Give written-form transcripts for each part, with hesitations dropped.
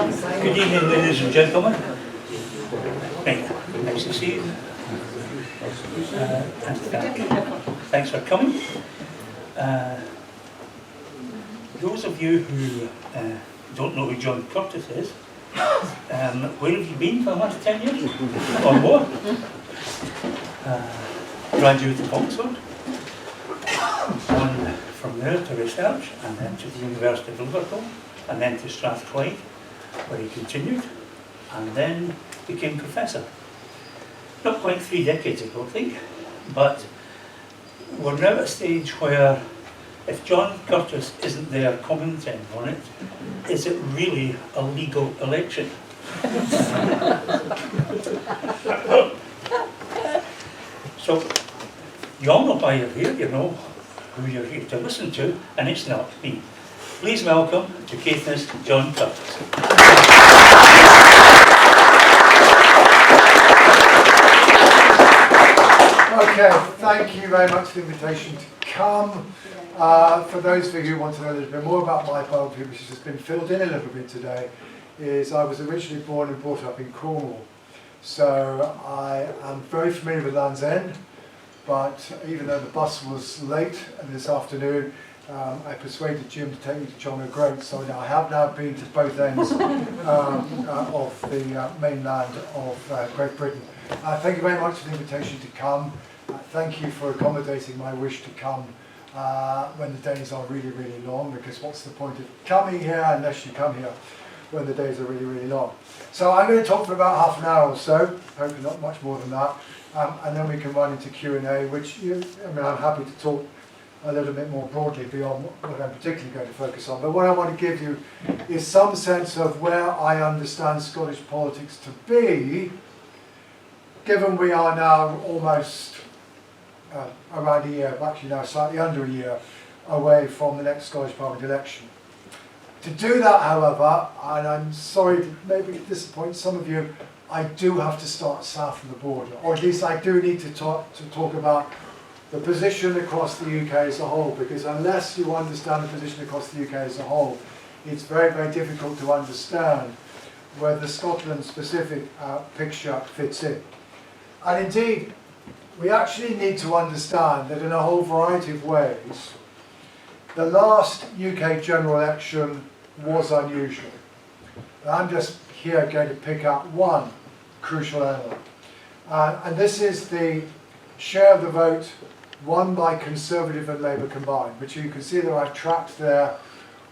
Good evening, ladies and gentlemen. Right, nice to see you. Thanks for coming. Those of you who don't know who John Curtice is, where have you been for the last 10 years or more? Graduate of Oxford, on from there to research, and then to the University of Liverpool, and then to Strathclyde, where he continued, and then became professor. Not quite 3 decades ago, I think, but we're now at a stage where if John Curtice isn't there commenting on it, is it really a legal election? So, you all know why you're here, you know who you're here to listen to, and it's not me. Please welcome to Caithness, John Curtice. Okay, thank you very much for the invitation to come. For those of you who want to know a little bit more about my biography, which has been filled in a little bit today, is I was originally born and brought up in Cornwall. So I am very familiar with Land's End, but even though the bus was late this afternoon, I persuaded Jim to take me to John O'Groats, so I have now been to both ends of the mainland of Great Britain. Thank you very much for the invitation to come. Thank you for accommodating my wish to come when the days are really, really long, because what's the point of coming here unless you come here when the days are really, really long. So I'm going to talk for about half an hour or so, hopefully not much more than that, and then we can run into Q&A, which I'm happy to talk a little bit more broadly beyond what I'm particularly going to focus on. But what I want to give you is some sense of where I understand Scottish politics to be, given we are now almost around a year, actually now slightly under a year, away from the next Scottish Parliament election. To do that, however, and I'm sorry to maybe disappoint some of you, I do have to start south of the border, or at least I do need to talk about the position across the UK as a whole, because unless you understand the position across the UK as a whole, it's very, very difficult to understand where the Scotland-specific picture fits in. And indeed, we actually need to understand that in a whole variety of ways, the last UK general election was unusual. And I'm just here going to pick up one crucial element. And this is the share of the vote won by Conservative and Labour combined, which you can see that I've tracked there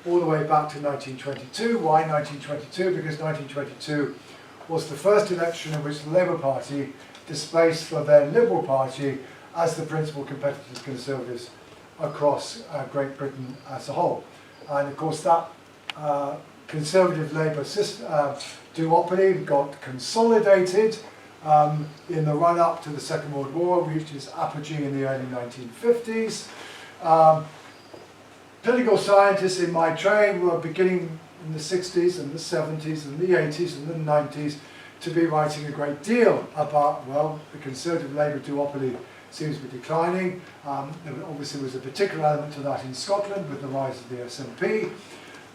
all the way back to 1922. Why 1922? Because 1922 was the first election in which the Labour Party displaced the then Liberal Party as the principal competitor to Conservatives across Great Britain as a whole. And of course that Conservative-Labour duopoly got consolidated in the run-up to the Second World War, reached its apogee in the early 1950s. Political scientists in my trade were beginning in the 60s and the 70s and the 80s and the 90s to be writing a great deal about, well, the Conservative-Labour duopoly seems to be declining. There obviously was a particular element to that in Scotland with the rise of the SNP.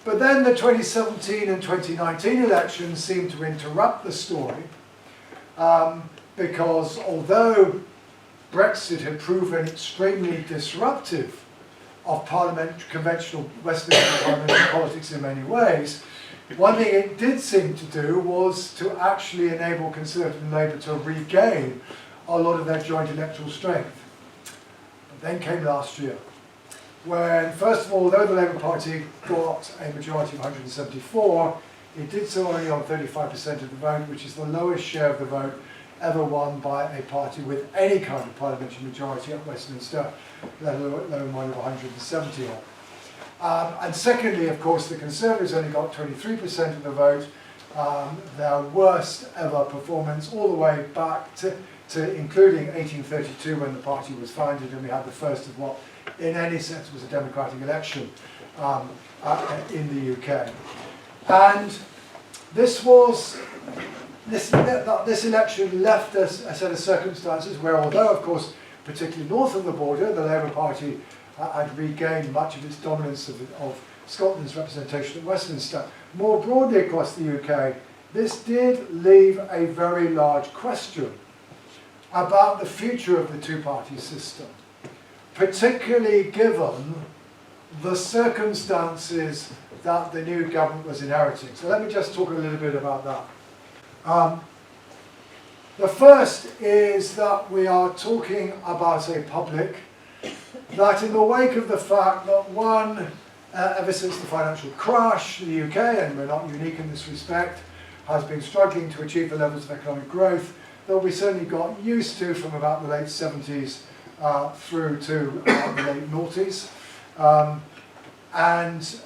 But then the 2017 and 2019 elections seemed to interrupt the story, because although Brexit had proven extremely disruptive of conventional Western parliamentary politics in many ways, one thing it did seem to do was to actually enable Conservative and Labour to regain a lot of their joint electoral strength. But then came last year, when, first of all, although the Labour Party got a majority of 174, it did so only on 35% of the vote, which is the lowest share of the vote ever won by a party with any kind of parliamentary majority at Westminster, let alone one of 170 odd. And secondly, of course, the Conservatives only got 23% of the vote, their worst ever performance all the way back to including 1832 when the party was founded and we had the first of what in any sense was a democratic election in the UK. And this election left us a set of circumstances where, although of course particularly north of the border the Labour Party had regained much of its dominance of Scotland's representation at Westminster. More broadly across the UK, this did leave a very large question about the future of the two-party system, particularly given the circumstances that the new government was inheriting. So let me just talk a little bit about that. The first is that we are talking about a public that, in the wake of the fact that ever since the financial crash, the UK, and we're not unique in this respect, has been struggling to achieve the levels of economic growth that we certainly got used to from about the late 70s through to the late noughties. And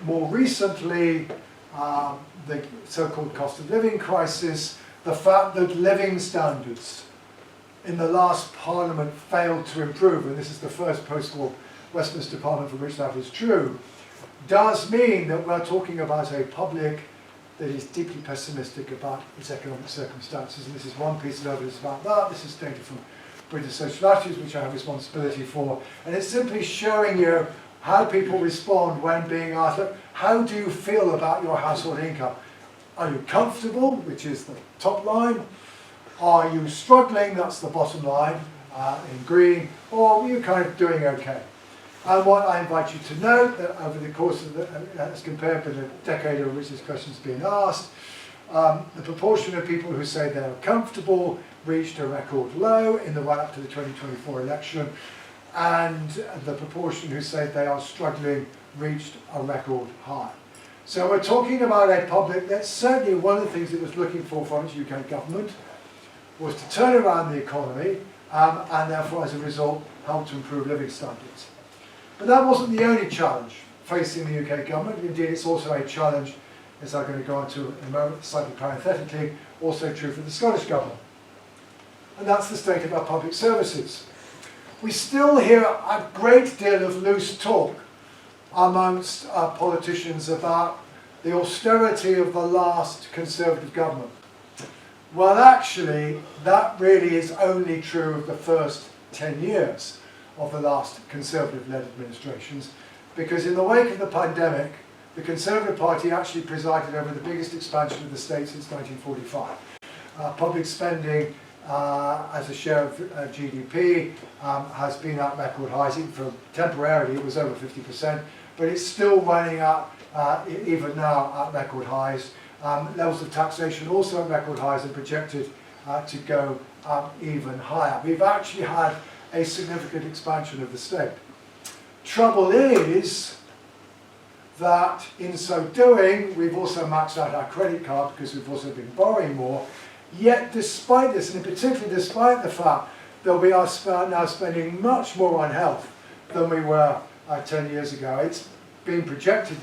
more recently, the so-called cost of living crisis, the fact that living standards in the last Parliament failed to improve, and this is the first post-war Westminster Parliament for which that is true, does mean that we're talking about a public that is deeply pessimistic about its economic circumstances. And this is one piece of evidence about that. This is data from British Social Attitudes, which I have responsibility for. And it's simply showing you how people respond when being asked, how do you feel about your household income? Are you comfortable, which is the top line? Are you struggling, that's the bottom line in green, or are you kind of doing okay? And what I invite you to note, that over the course of as compared with the decade over which this question has been asked, the proportion of people who say they're comfortable reached a record low in the run-up to the 2024 election, and the proportion who say they are struggling reached a record high. So we're talking about a public that's certainly one of the things it was looking for from its UK government was to turn around the economy and therefore, as a result, help to improve living standards. But that wasn't the only challenge facing the UK government. Indeed, it's also a challenge, as I'm going to go on to in a moment, slightly parenthetically, also true for the Scottish government. And that's the state of our public services. We still hear a great deal of loose talk amongst politicians about the austerity of the last Conservative government. Well, actually, that really is only true of the first 10 years of the last Conservative-led administrations, because in the wake of the pandemic, the Conservative Party actually presided over the biggest expansion of the state since 1945. Public spending as a share of GDP has been at record highs. Even for temporarily, it was over 50%, but it's still running up even now at record highs. Levels of taxation also at record highs and projected to go even higher. We've actually had a significant expansion of the state. Trouble is that in so doing, we've also maxed out our credit card because we've also been borrowing more. Yet despite this, and in particular despite the fact that we are now spending much more on health than we were 10 years ago, it's been projected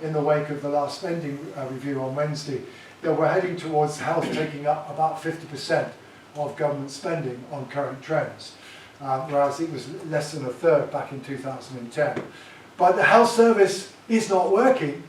in the wake of the last spending review on Wednesday that we're heading towards health taking up about 50% of government spending on current trends, whereas it was less than a third back in 2010. But the health service is not working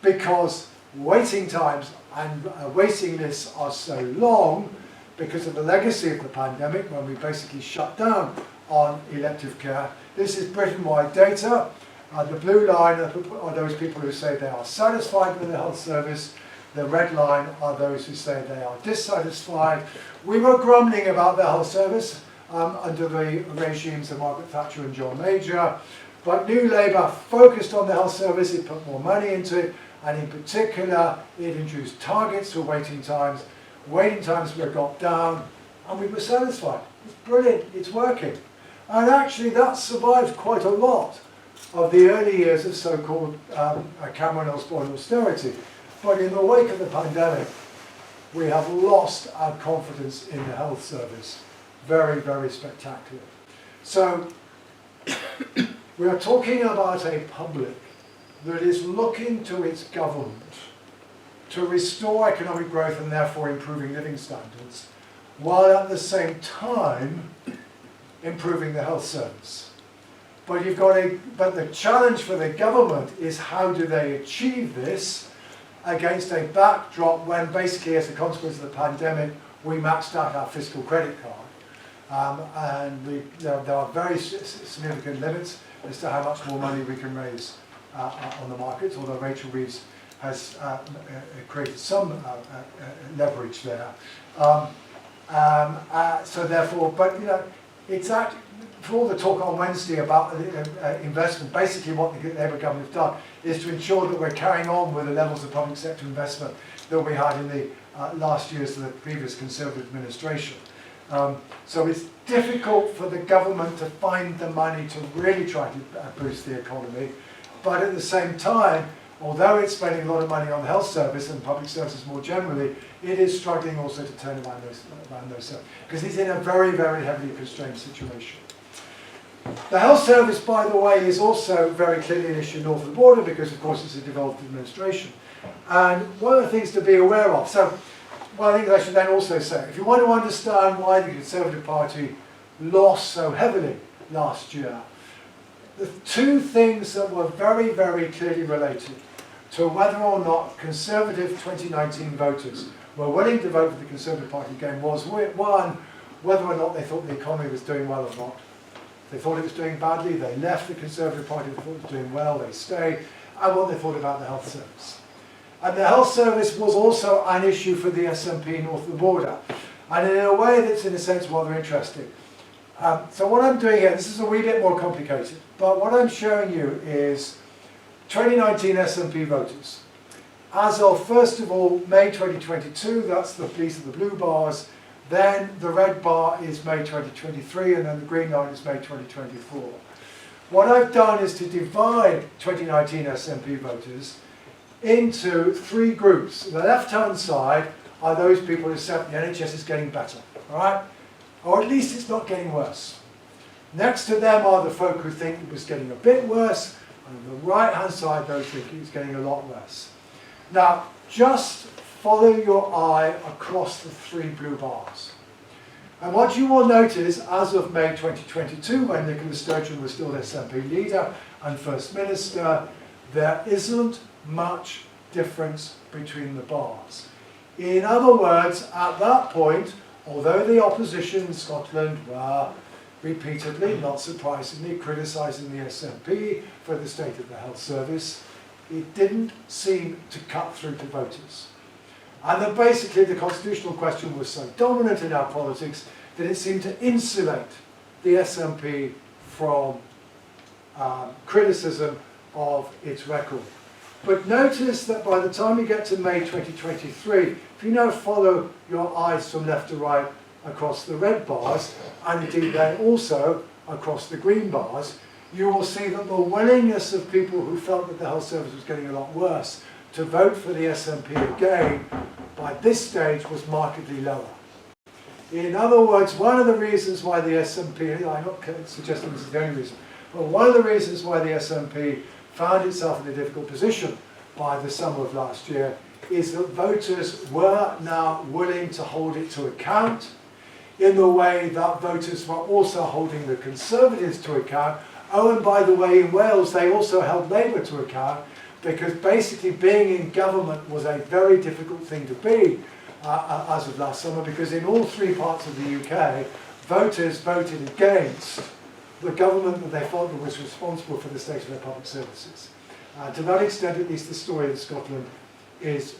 because waiting times and waiting lists are so long because of the legacy of the pandemic when we basically shut down on elective care. This is Britain-wide data. The blue line are those people who say they are satisfied with the health service. The red line are those who say they are dissatisfied. We were grumbling about the health service under the regimes of Margaret Thatcher and John Major, but New Labour focused on the health service. It put more money into it, and in particular it introduced targets for waiting times. Waiting times were got down and we were satisfied. It's brilliant, it's working. And actually that survived quite a lot of the early years of so-called Cameron Osborne austerity. But in the wake of the pandemic, we have lost our confidence in the health service very, very spectacularly. So we are talking about a public that is looking to its government to restore economic growth and therefore improving living standards, while at the same time improving the health service. But the challenge for the government is how do they achieve this against a backdrop when basically as a consequence of the pandemic we maxed out our fiscal credit card There are very significant limits as to how much more money we can raise on the markets, although Rachel Reeves has created some leverage there. So therefore, but it's actually, for all the talk on Wednesday about investment, basically what the Labour government have done is to ensure that we're carrying on with the levels of public sector investment that we had in the last years of the previous Conservative administration. So it's difficult for the government to find the money to really try to boost the economy, but at the same time, although it's spending a lot of money on the health service and public services more generally, it is struggling also to turn around those services, because it's in a very, very heavily constrained situation. The health service, by the way, is also very clearly an issue north of the border, because of course it's a devolved administration. And one of the things to be aware of, so well, I think I should then also say, if you want to understand why the Conservative Party lost so heavily last year, the two things that were very, very clearly related to whether or not Conservative 2019 voters were willing to vote for the Conservative Party again was, one, whether or not they thought the economy was doing well or not. If they thought it was doing badly, they left the Conservative Party. If they thought it was doing well, they stayed. And what they thought about the health service. And the health service was also an issue for the SNP north of the border. And in a way that's in a sense rather interesting. So what I'm doing here, this is a wee bit more complicated, but what I'm showing you is 2019 SNP voters. As of, first of all, May 2022, that's these are the blue bars, then the red bar is May 2023, and then the green line is May 2024. What I've done is to divide 2019 SNP voters into three groups. The left-hand side are those people who said the NHS is getting better, all right? Or at least it's not getting worse. Next to them are the folk who think it was getting a bit worse, and on the right-hand side, those thinking it's getting a lot worse. Now, just follow your eye across the three blue bars. And what you will notice, as of May 2022, when Nicola Sturgeon was still SNP leader and First Minister, there isn't much difference between the bars. In other words, at that point, although the opposition in Scotland were repeatedly, not surprisingly, criticising the SNP for the state of the health service, it didn't seem to cut through to voters. And then basically the constitutional question was so dominant in our politics that it seemed to insulate the SNP from criticism of its record. But notice that by the time you get to May 2023, if you now follow your eyes from left to right across the red bars, and indeed then also across the green bars, you will see that the willingness of people who felt that the health service was getting a lot worse to vote for the SNP again, by this stage was markedly lower. In other words, one of the reasons why the SNP, I'm not suggesting this is the only reason, but one of the reasons why the SNP found itself in a difficult position by the summer of last year is that voters were now willing to hold it to account in the way that voters were also holding the Conservatives to account. Oh, and by the way, in Wales they also held Labour to account, because basically being in government was a very difficult thing to be as of last summer, because in all three parts of the UK, voters voted against the government that they felt was responsible for the state of their public services. To that extent, at least, the story of Scotland is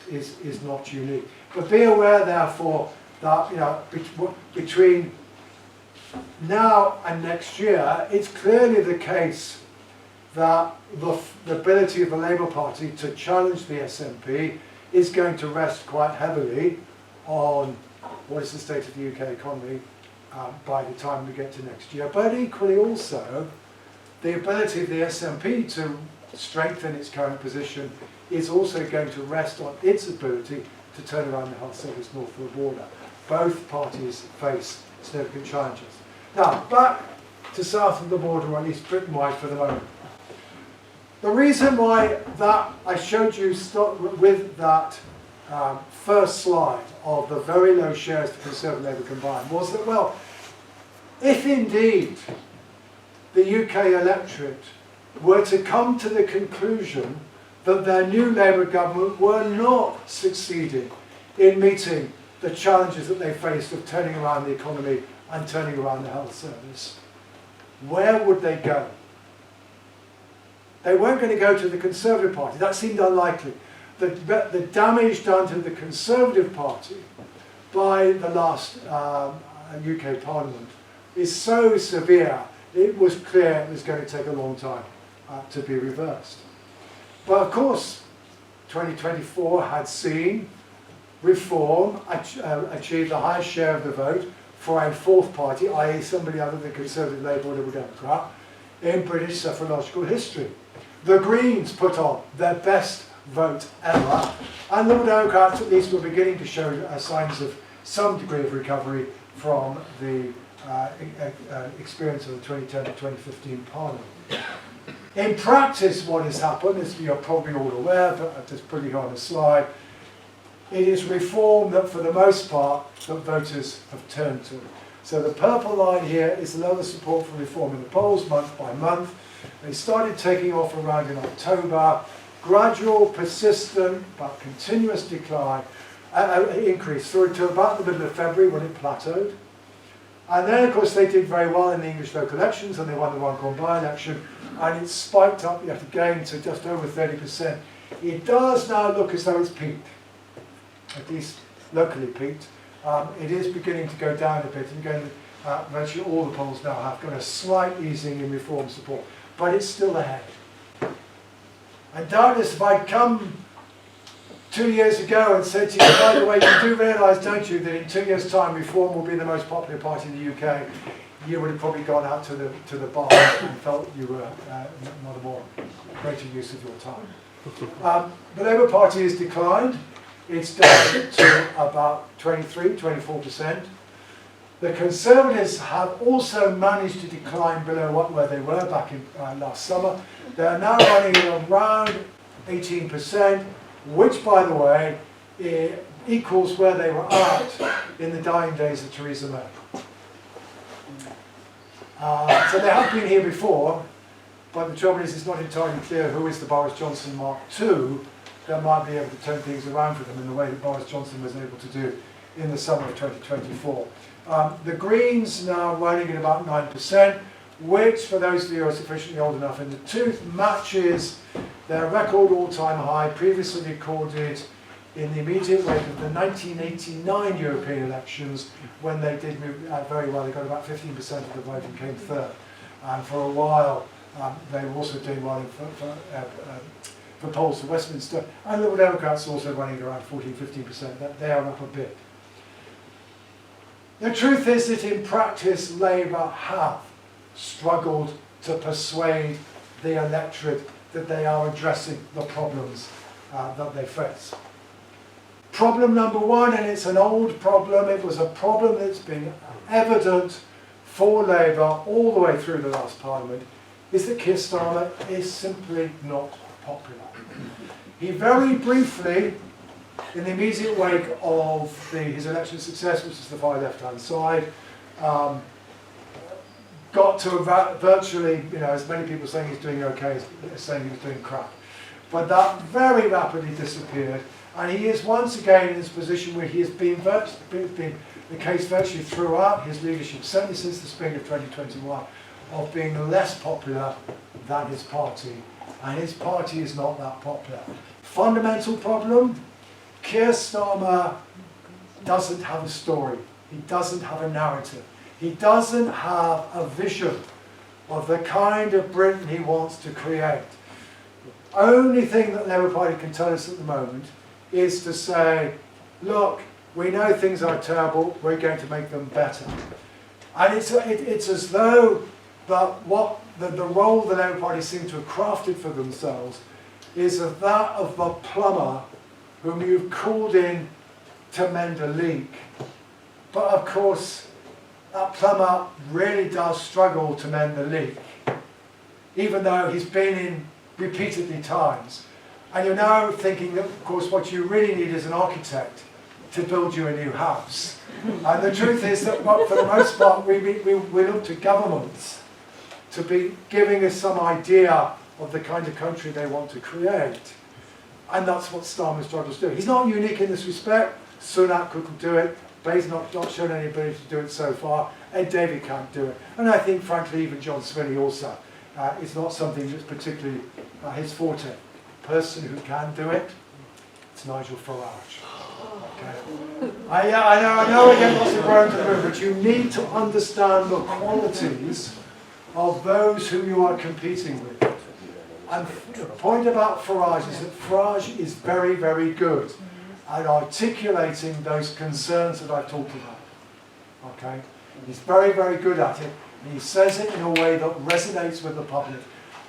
not unique. But be aware, therefore, that between now and next year, it's clearly the case that the ability of the Labour Party to challenge the SNP is going to rest quite heavily on what is the state of the UK economy by the time we get to next year. But equally also, the ability of the SNP to strengthen its current position is also going to rest on its ability to turn around the health service north of the border. Both parties face significant challenges. Now, back to south of the border, or at least Britain-wide for the moment. The reason why that I showed you with that first slide of the very low shares the Conservative and Labour combined was that, well, if indeed the UK electorate were to come to the conclusion that their new Labour government were not succeeding in meeting the challenges that they faced of turning around the economy and turning around the health service, where would they go? They weren't going to go to the Conservative Party. That seemed unlikely. The damage done to the Conservative Party by the last UK Parliament is so severe, it was clear it was going to take a long time to be reversed. But of course, 2024 had seen Reform achieve the highest share of the vote for a fourth party, i.e. somebody other than Conservative, Labour or Liberal Democrat, in British suffragological history. The Greens put on their best vote ever, and Liberal Democrats at least were beginning to show signs of some degree of recovery from the experience of the 2010 to 2015 Parliament. In practice, what has happened, as you're probably all aware, but I've just put it on the slide, it is Reform that for the most part that voters have turned to. So the purple line here is the level of support for Reform in the polls month by month. They started taking off around in October, gradual, persistent, but continuous decline, increase through to about the middle of February when it plateaued. And then, of course, they did very well in the English local elections, and they won the Runcorn by-election, and it spiked up yet again to just over 30%. It does now look as though it's peaked, at least locally peaked. It is beginning to go down a bit, and again, virtually all the polls now have got a slight easing in Reform support, but it's still ahead. And doubtless, if I'd come 2 years ago and said to you, by the way, you do realise, don't you, that in 2 years' time Reform will be the most popular party in the UK, you would have probably gone out to the bar and felt you were not a more greater use of your time. The Labour Party has declined. It's down to about 24%. The Conservatives have also managed to decline below where they were back in last summer. They are now running at around 18%, which, by the way, equals where they were at in the dying days of Theresa May. So they have been here before, but the trouble is it's not entirely clear who is the Boris Johnson Mark II that might be able to turn things around for them in the way that Boris Johnson was able to do in the summer of 2024. The Greens now running at about 9%, which, for those of you who are sufficiently old enough in the tooth, matches their record all-time high previously recorded in the immediate wake of the 1989 European elections, when they did move very well. They got about 15% of the vote and came third. And for a while, they were also doing well for polls for Westminster. And Liberal Democrats also running around 14-15%. They are up a bit. The truth is that in practice, Labour have struggled to persuade the electorate that they are addressing the problems that they face. Problem number one, and it's an old problem, it was a problem that's been evident for Labour all the way through the last Parliament, is that Keir Starmer is simply not popular. He very briefly, in the immediate wake of his election success, which is the far left-hand side, got to virtually, as many people saying he's doing okay as saying he was doing crap. But that very rapidly disappeared, and he is once again in this position where he has been the case virtually throughout his leadership, certainly since the spring of 2021, of being less popular than his party, and his party is not that popular. Fundamental problem, Keir Starmer doesn't have a story, he doesn't have a narrative. He doesn't have a vision of the kind of Britain he wants to create. The only thing that the Labour Party can tell us at the moment is to say, look, we know things are terrible, we're going to make them better. And it's as though the role the Labour Party seem to have crafted for themselves is that of the plumber whom you've called in to mend a leak. But of course, that plumber really does struggle to mend the leak, even though he's been in repeatedly times. And you're now thinking that, of course, what you really need is an architect to build you a new house. And the truth is that, for the most part, we look to governments to be giving us some idea of the kind of country they want to create. And that's what Starmer struggles to do. He's not unique in this respect. Sunak could do it. Bay's not shown any ability to do it so far. Ed Davey can't do it. And I think, frankly, even John Swinney also. It's not something that's particularly his forte. The person who can do it, it's Nigel Farage. Okay. I know we get lots of groans in the room, but you need to understand the qualities of those who you are competing with. And the point about Farage is that Farage is very, very good at articulating those concerns that I've talked about. Okay? He's very, very good at it, and he says it in a way that resonates with the public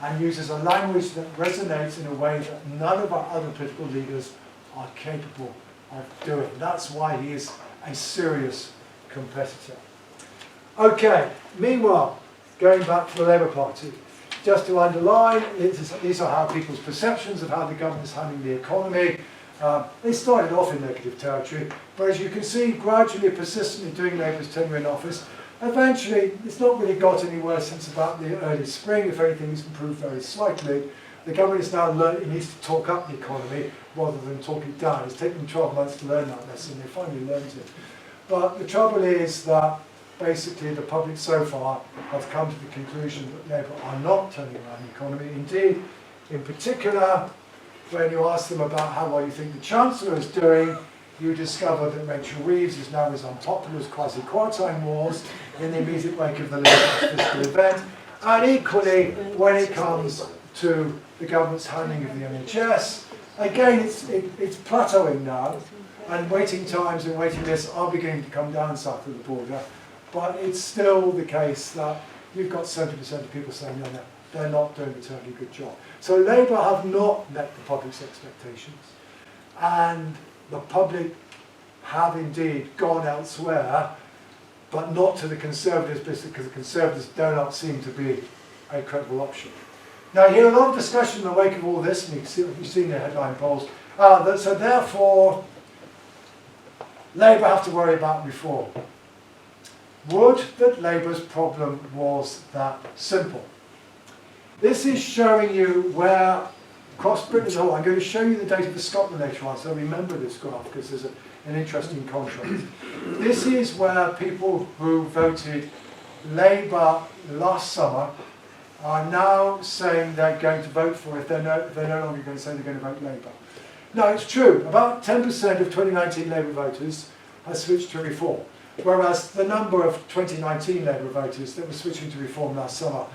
and uses a language that resonates in a way that none of our other political leaders are capable of doing. That's why he is a serious competitor. Okay, meanwhile, going back to the Labour Party, just to underline, these are how people's perceptions of how the government is handling the economy. They started off in negative territory, but as you can see, gradually, persistently doing Labour's tenure in office, eventually, it's not really got any worse since about the early spring. If anything, it's improved very slightly. The government has now learned it needs to talk up the economy rather than talk it down. It's taken them 12 months to learn that lesson. They finally learned it. But the trouble is that basically the public so far have come to the conclusion that Labour are not turning around the economy. Indeed, in particular, when you ask them about how well you think the Chancellor is doing, you discover that Rachel Reeves is now as unpopular as Kwasi Kwarteng was in the immediate wake of the Labour fiscal event. And equally, when it comes to the government's handling of the NHS, again, it's plateauing now, and waiting times and waiting lists are beginning to come down south of the border. But it's still the case that you've got 70% of people saying, no, they're not doing a terribly good job. So Labour have not met the public's expectations. And the public have indeed gone elsewhere, but not to the Conservatives, because the Conservatives do not seem to be a credible option. Now, you hear a lot of discussion in the wake of all this, and you've seen the headline polls. So therefore, Labour have to worry about reform. Would that Labour's problem was that simple? This is showing you where, across Britain as a whole, I'm going to show you the data for Scotland later on, so remember this graph because there's an interesting contrast. This is where people who voted Labour last summer are now saying they're going to vote for it. They're no longer going to say they're going to vote Labour. Now, it's true, about 10% of 2019 Labour voters have switched to Reform. Whereas the number of 2019 Labour voters that were switching to Reform last summer,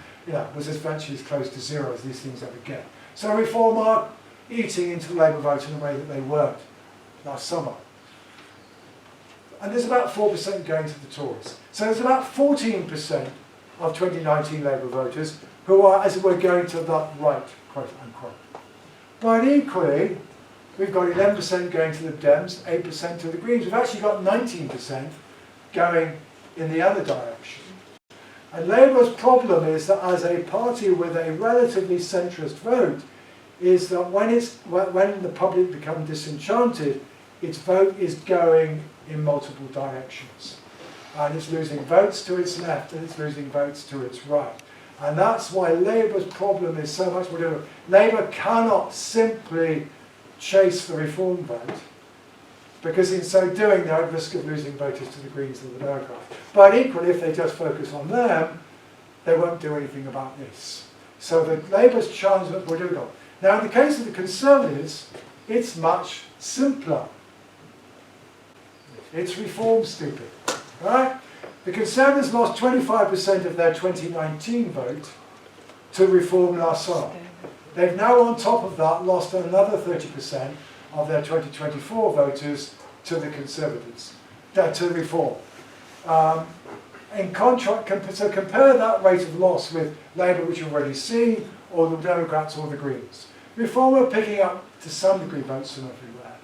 was eventually as close to zero as these things ever get. So Reform are eating into the Labour vote in a way that they weren't last summer. And there's about 4% going to the Tories. So there's about 14% of 2019 Labour voters who are, as it were, going to the right, quote unquote. But equally, we've got 11% going to the Dems, 8% to the Greens. We've actually got 19% going in the other direction. And Labour's problem is that as a party with a relatively centrist vote, is that when the public become disenchanted, its vote is going in multiple directions. And it's losing votes to its left and it's losing votes to its right. And that's why Labour's problem is so much more difficult. Labour cannot simply chase the Reform vote, because in so doing they're at risk of losing voters to the Greens and the Democrats. But equally, if they just focus on them, they won't do anything about this. So the Labour's challenge is more difficult. Now, in the case of the Conservatives, it's much simpler. It's Reform stupid, right? The Conservatives lost 25% of their 2019 vote to Reform last summer. They've now, on top of that, lost another 30% of their 2024 voters to the Conservatives, to Reform. In contrast, so compare that rate of loss with Labour, which you've already seen, or the Democrats or the Greens. Reform are picking up, to some degree, votes from everywhere.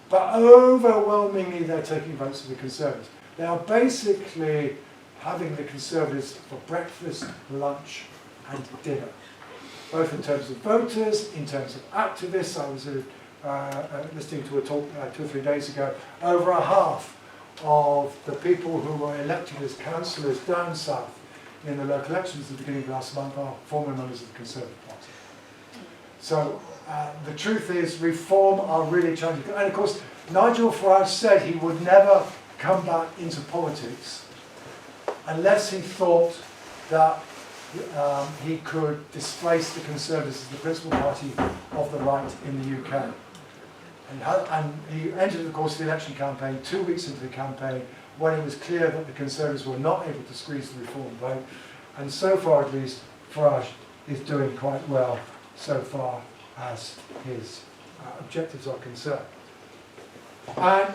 But overwhelmingly, they're taking votes from the Conservatives. They are basically having the Conservatives for breakfast, lunch, and dinner, both in terms of voters, in terms of activists. I was listening to a talk 2 or 3 days ago. Over a half of the people who were elected as councillors down south in the local elections at the beginning of last month are former members of the Conservative Party. So the truth is, Reform are really challenging. And of course, Nigel Farage said he would never come back into politics unless he thought that he could displace the Conservatives as the principal party of the right in the UK. And he entered, of course, the election campaign 2 weeks into the campaign when it was clear that the Conservatives were not able to squeeze the Reform vote. And so far, at least, Farage is doing quite well so far as his objectives are concerned. And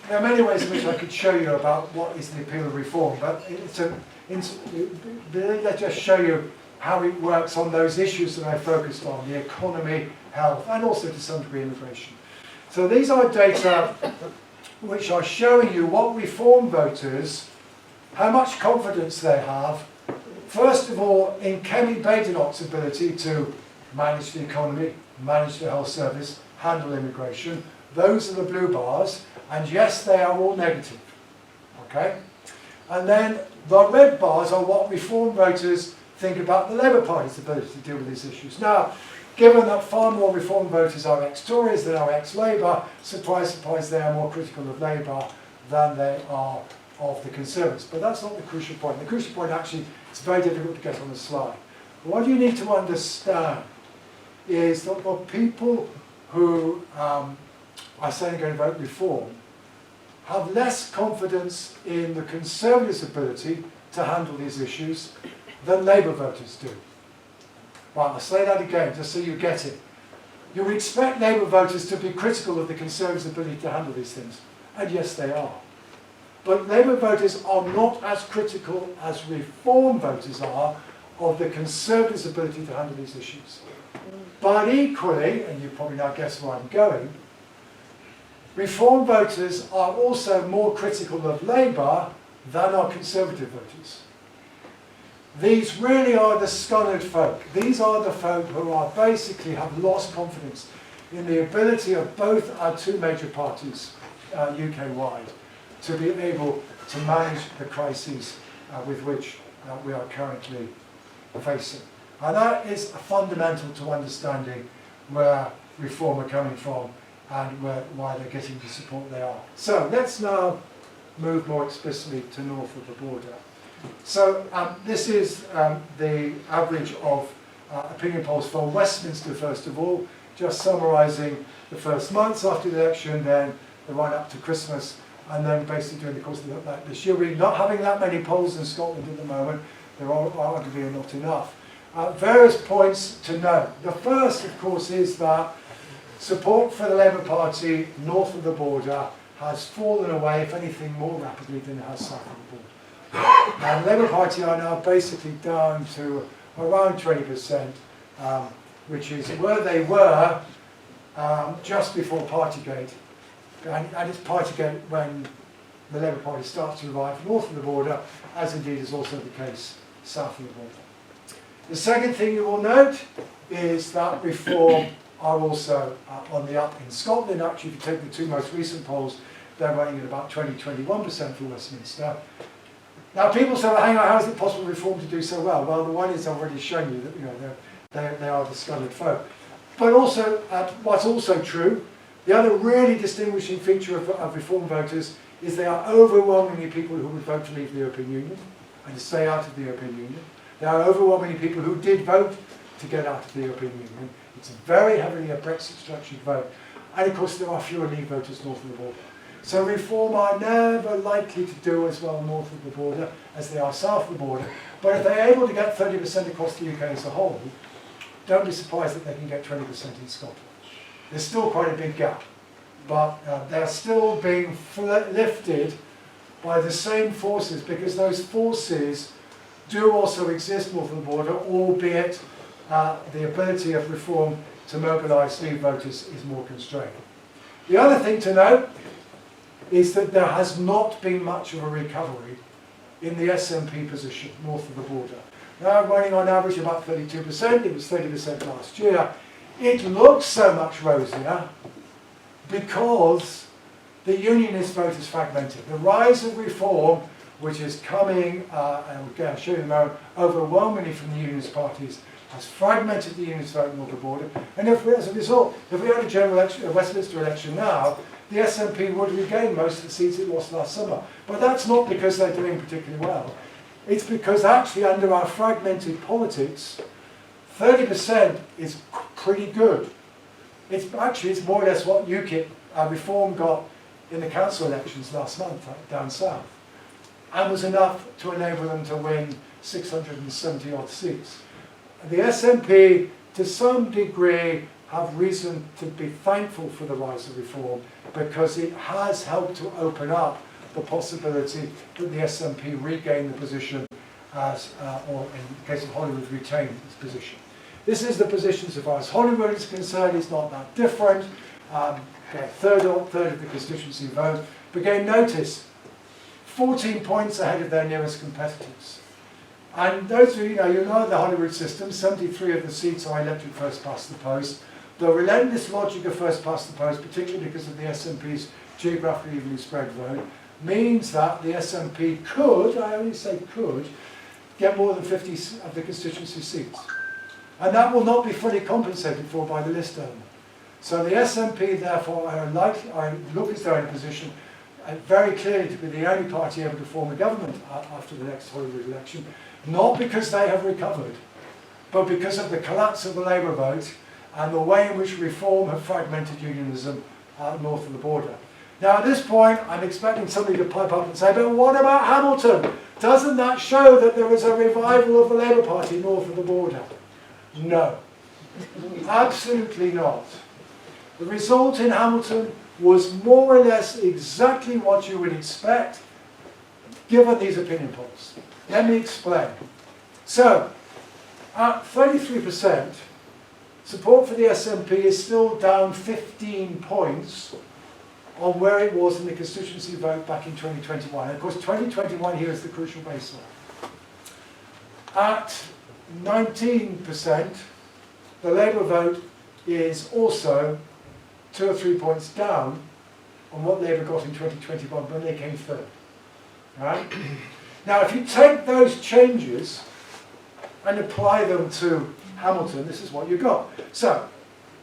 there are many ways in which I could show you about what is the appeal of reform, but let's just show you how it works on those issues that I focused on, the economy, health, and also to some degree immigration. So these are data which are showing you what reform voters, how much confidence they have, first of all, in Kemi Badenoch's ability to manage the economy, manage the health service, handle immigration. Those are the blue bars, and yes, they are all negative. Okay? And then the red bars are what reform voters think about the Labour Party's ability to deal with these issues. Now, given that far more reform voters are ex-Tories than are ex-Labour, surprise, surprise, they are more critical of Labour than they are of the Conservatives. But that's not the crucial point. The crucial point, actually, it's very difficult to get on the slide. What you need to understand is that the people who are saying they're going to vote reform have less confidence in the Conservatives' ability to handle these issues than Labour voters do. Right, I'll say that again, just so you get it. You would expect Labour voters to be critical of the Conservatives' ability to handle these things, and yes, they are. But Labour voters are not as critical as Reform voters are of the Conservatives' ability to handle these issues. But equally, and you probably now guess where I'm going, Reform voters are also more critical of Labour than are Conservative voters. These really are the scunnered folk. These are the folk who are basically have lost confidence in the ability of both our two major parties UK-wide to be able to manage the crises with which we are currently facing. And that is fundamental to understanding where Reform are coming from and why they're getting the support they are. So let's now move more explicitly to north of the border. So this is the average of opinion polls for Westminster, first of all, just summarising the first months after the election, then the run up to Christmas, and then basically during the course of this year. We're not having that many polls in Scotland at the moment. There are arguably not enough. Various points to note. The first, of course, is that support for the Labour Party north of the border has fallen away, if anything, more rapidly than it has south of the border. And the Labour Party are now basically down to around 20%, which is where they were just before Partygate. And it's Partygate when the Labour Party starts to arrive north of the border, as indeed is also the case south of the border. The second thing you will note is that Reform are also on the up in Scotland. Actually, if you take the two most recent polls, they're running at about 20-21% for Westminster. Now, people say, well, hang on, how is it possible for Reform to do so well? Well, the one is I've already shown you that they are the scunnered folk. But also, what's also true, the other really distinguishing feature of Reform voters is they are overwhelmingly people who would vote to leave the European Union and to stay out of the European Union. There are overwhelmingly people who did vote to get out of the European Union. It's very heavily a Brexit-structured vote. And of course, there are fewer Leave voters north of the border. So Reform are never likely to do as well north of the border as they are south of the border. But if they're able to get 30% across the UK as a whole, don't be surprised that they can get 20% in Scotland. There's still quite a big gap. But they're still being lifted by the same forces, because those forces do also exist north of the border, albeit the ability of Reform to mobilise Leave voters is more constrained. The other thing to note is that there has not been much of a recovery in the SNP position north of the border. Now running on average about 32%, it was 30% last year. It looks so much rosier because the unionist vote is fragmented. The rise of Reform, which is coming, and again I'll show you in a moment, overwhelmingly from the unionist parties, has fragmented the unionist vote north of the border, and as a result, if we had a general election, a Westminster election now, the SNP would regain most of the seats it lost last summer. But that's not because they're doing particularly well. It's because actually under our fragmented politics, 30% is pretty good. It's more or less what UKIP Reform got in the council elections last month down south, and was enough to enable them to win 670 odd seats. The SNP, to some degree, have reason to be thankful for the rise of Reform because it has helped to open up the possibility that the SNP regain the position as, or in the case of Holyrood, retain its position. This is the position so far as Holyrood is concerned. It's not that different. Get a third of the constituency vote, but again, notice 14 points ahead of their nearest competitors. And those who, you know the Holyrood system, 73 of the seats are elected first past the post. The relentless logic of first past the post, particularly because of the SNP's geographically evenly spread vote, means that the SNP could, I only say could, get more than 50 of the constituency seats. And that will not be fully compensated for by the list owner. So the SNP, therefore, look as though in a position very clearly to be the only party able to form a government after the next Holyrood election, not because they have recovered, but because of the collapse of the Labour vote and the way in which Reform have fragmented unionism north of the border. Now at this point, I'm expecting somebody to pipe up and say, but what about Hamilton? Doesn't that show that there is a revival of the Labour Party north of the border? No, absolutely not. The result in Hamilton was more or less exactly what you would expect given these opinion polls. Let me explain. So, at 33%, support for the SNP is still down 15 points on where it was in the constituency vote back in 2021. And of course, 2021 here is the crucial baseline. At 19%, the Labour vote is also 2 or 3 points down on what Labour got in 2021 when they came third. Right? Now, if you take those changes and apply them to Hamilton, this is what you got. So,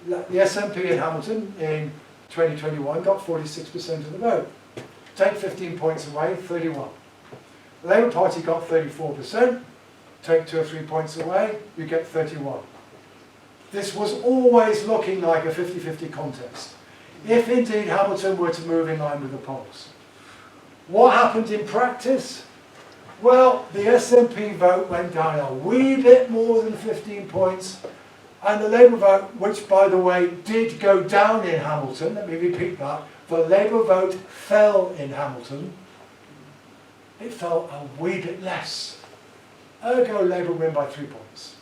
the SNP in Hamilton in 2021 got 46% of the vote. Take 15 points away, 31. The Labour Party got 34%. Take 2 or 3 points away, you get 31. This was always looking like a 50-50 contest, if indeed Hamilton were to move in line with the polls. What happened in practice? Well, the SNP vote went down a wee bit more than 15 points, and the Labour vote, which by the way did go down in Hamilton, let me repeat that, the Labour vote fell in Hamilton, it fell a wee bit less. Ergo, Labour win by 3 points.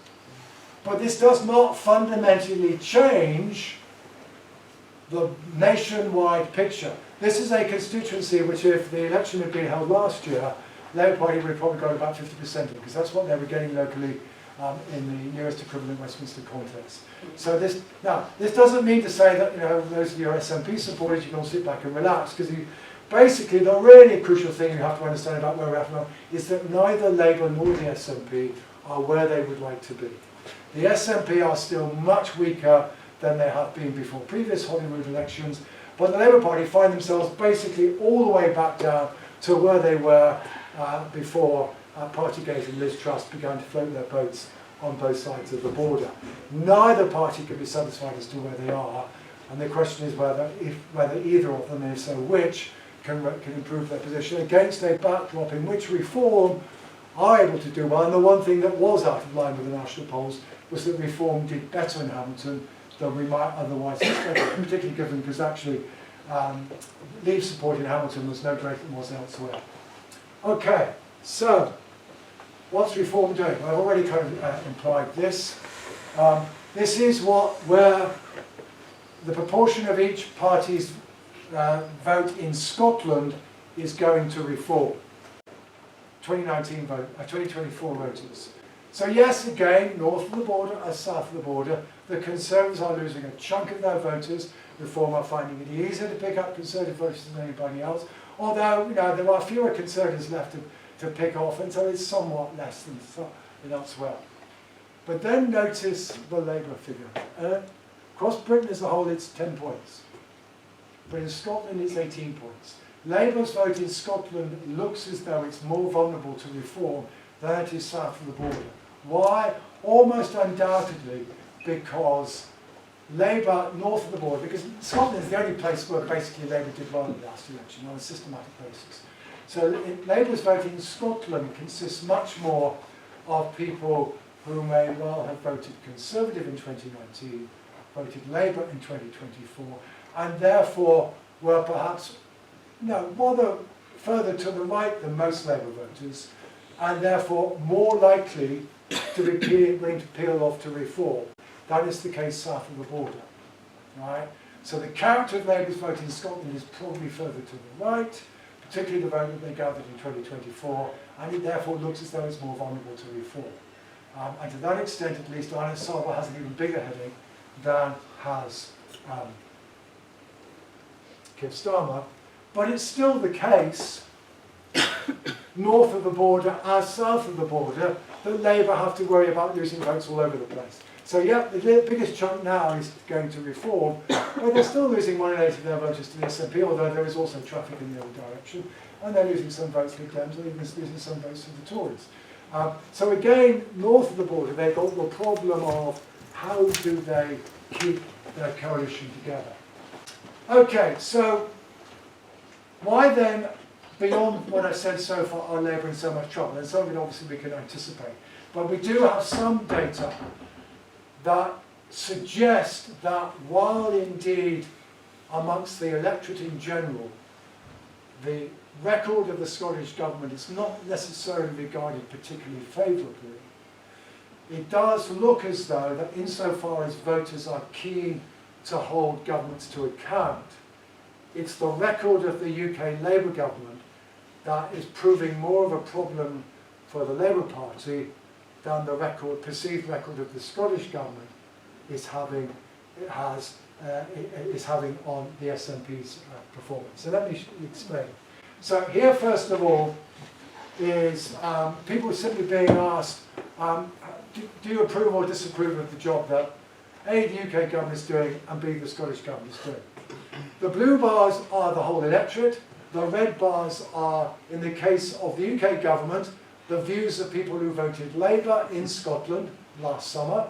But this does not fundamentally change the nationwide picture. This is a constituency which, if the election had been held last year, Labour Party would have probably got about 50% of it, because that's what they were getting locally in the nearest equivalent Westminster contest. So this doesn't mean to say that those of your SNP supporters, you can all sit back and relax, because basically the really crucial thing you have to understand about where we're at now is that neither Labour nor the SNP are where they would like to be. The SNP are still much weaker than they have been before previous Holyrood elections, but the Labour Party find themselves basically all the way back down to where they were before Partygate and Liz Truss began to float their boats on both sides of the border. Neither party can be satisfied as to where they are, and the question is whether either of them, and if so which, can improve their position against a backdrop in which Reform are able to do well. And the one thing that was out of line with the national polls was that Reform did better in Hamilton than we might otherwise expect, particularly given because actually Leave support in Hamilton was no greater than was elsewhere. Okay, so what's Reform doing? Well, I've already kind of implied this. This is where the proportion of each party's vote in Scotland is going to Reform. 2024 voters. So yes, again, north of the border as south of the border, the Conservatives are losing a chunk of their voters. Reform are finding it easier to pick up Conservative voters than anybody else. Although there are fewer Conservatives left to pick off, and so it's somewhat less than elsewhere. But then notice the Labour figure. Across Britain as a whole, it's 10 points. But in Scotland, it's 18 points. Labour's vote in Scotland looks as though it's more vulnerable to reform than it is south of the border. Why? Almost undoubtedly because Labour north of the border, because Scotland is the only place where basically Labour did well in the last election on a systematic basis. So Labour's vote in Scotland consists much more of people who may well have voted Conservative in 2019, voted Labour in 2024, and therefore were perhaps rather further to the right than most Labour voters, and therefore more likely to be willing to peel off to reform. That is the case south of the border, right? So the character of Labour's vote in Scotland is probably further to the right, particularly the vote that they gathered in 2024, and it therefore looks as though it's more vulnerable to reform. And to that extent, at least, Anna Saba has an even bigger headache than has Keir Starmer. But it's still the case, north of the border as south of the border, that Labour have to worry about losing votes all over the place. So yeah, the biggest chunk now is going to reform, but they're still losing 1 in 8 of their voters to the SNP, although there is also traffic in the other direction, and they're losing some votes to the Dems, and even losing some votes to the Tories. So again, north of the border, they've got the problem of how do they keep their coalition together. Okay, so why then, beyond what I've said so far, are Labour in so much trouble? And some of it obviously we can anticipate. But we do have some data that suggest that while indeed amongst the electorate in general, the record of the Scottish Government is not necessarily regarded particularly favourably, it does look as though that insofar as voters are keen to hold governments to account, it's the record of the UK Labour government that is proving more of a problem for the Labour Party than the perceived record of the Scottish government is having on the SNP's performance. So let me explain. So here, first of all, is people simply being asked, do you approve or disapprove of the job that A, the UK government is doing, and B, the Scottish government is doing? The blue bars are the whole electorate. The red bars are, in the case of the UK government, the views of people who voted Labour in Scotland last summer.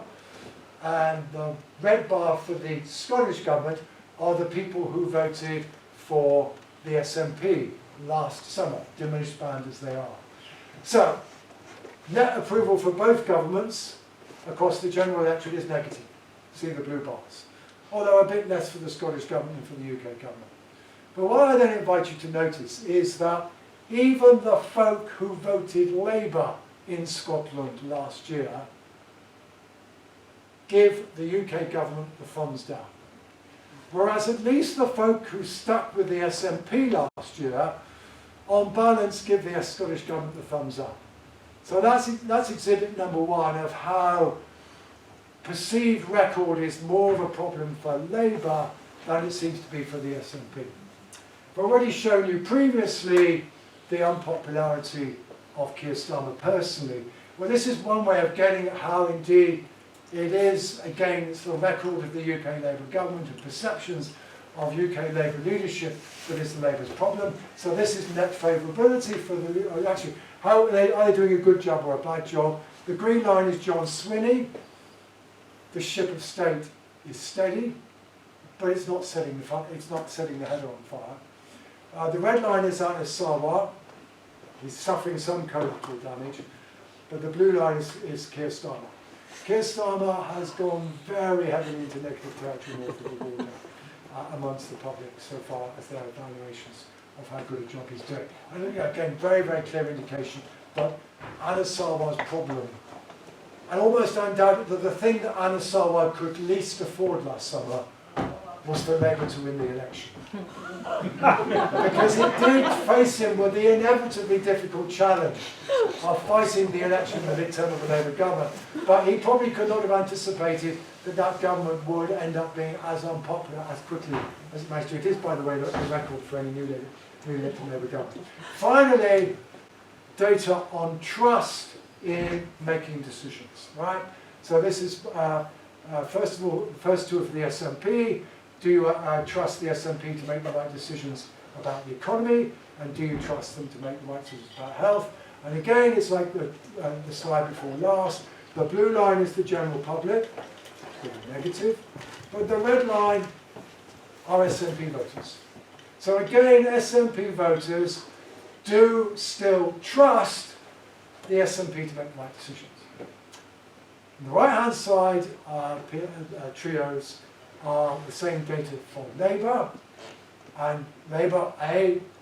And the red bar for the Scottish government are the people who voted for the SNP last summer, diminished band as they are. So, net approval for both governments across the general electorate is negative. See the blue bars. Although a bit less for the Scottish government than for the UK government. But what I then invite you to notice is that even the folk who voted Labour in Scotland last year give the UK government the thumbs down. Whereas at least the folk who stuck with the SNP last year, on balance, give the Scottish government the thumbs up. So that's exhibit number one of how perceived record is more of a problem for Labour than it seems to be for the SNP. I've already shown you previously the unpopularity of Keir Starmer personally. Well, this is one way of getting at how indeed it is, again, it's the record of the UK Labour government and perceptions of UK Labour leadership that is the Labour's problem. So this is net favourability for the, actually, how are they doing a good job or a bad job? The green line is John Swinney. The ship of state is steady, but it's not setting the header on fire. The red line is Anna Saba. He's suffering some collateral damage, but the blue line is Keir Starmer. Keir Starmer has gone very heavily into negative territory north of the border amongst the public so far as their evaluations of how good a job he's doing. And again, very, very clear indication that Anna Saba's problem, and almost undoubtedly the thing that Anna Saba could least afford last summer was for Labour to win the election. Because it did face him with the inevitably difficult challenge of fighting the election in the midterm of the Labour government. But he probably could not have anticipated that that government would end up being as unpopular as quickly as it managed to. It is, by the way, the record for any newly elected Labour government. Finally, data on trust in making decisions, right? So this is, first of all, the first two are for the SNP. Do you trust the SNP to make the right decisions about the economy? And do you trust them to make the right decisions about health? And again, it's like the slide before last. The blue line is the general public, negative. But the red line are SNP voters. So again, SNP voters do still trust the SNP to make the right decisions. On the right-hand side, trios are the same data for Labour, and Labour,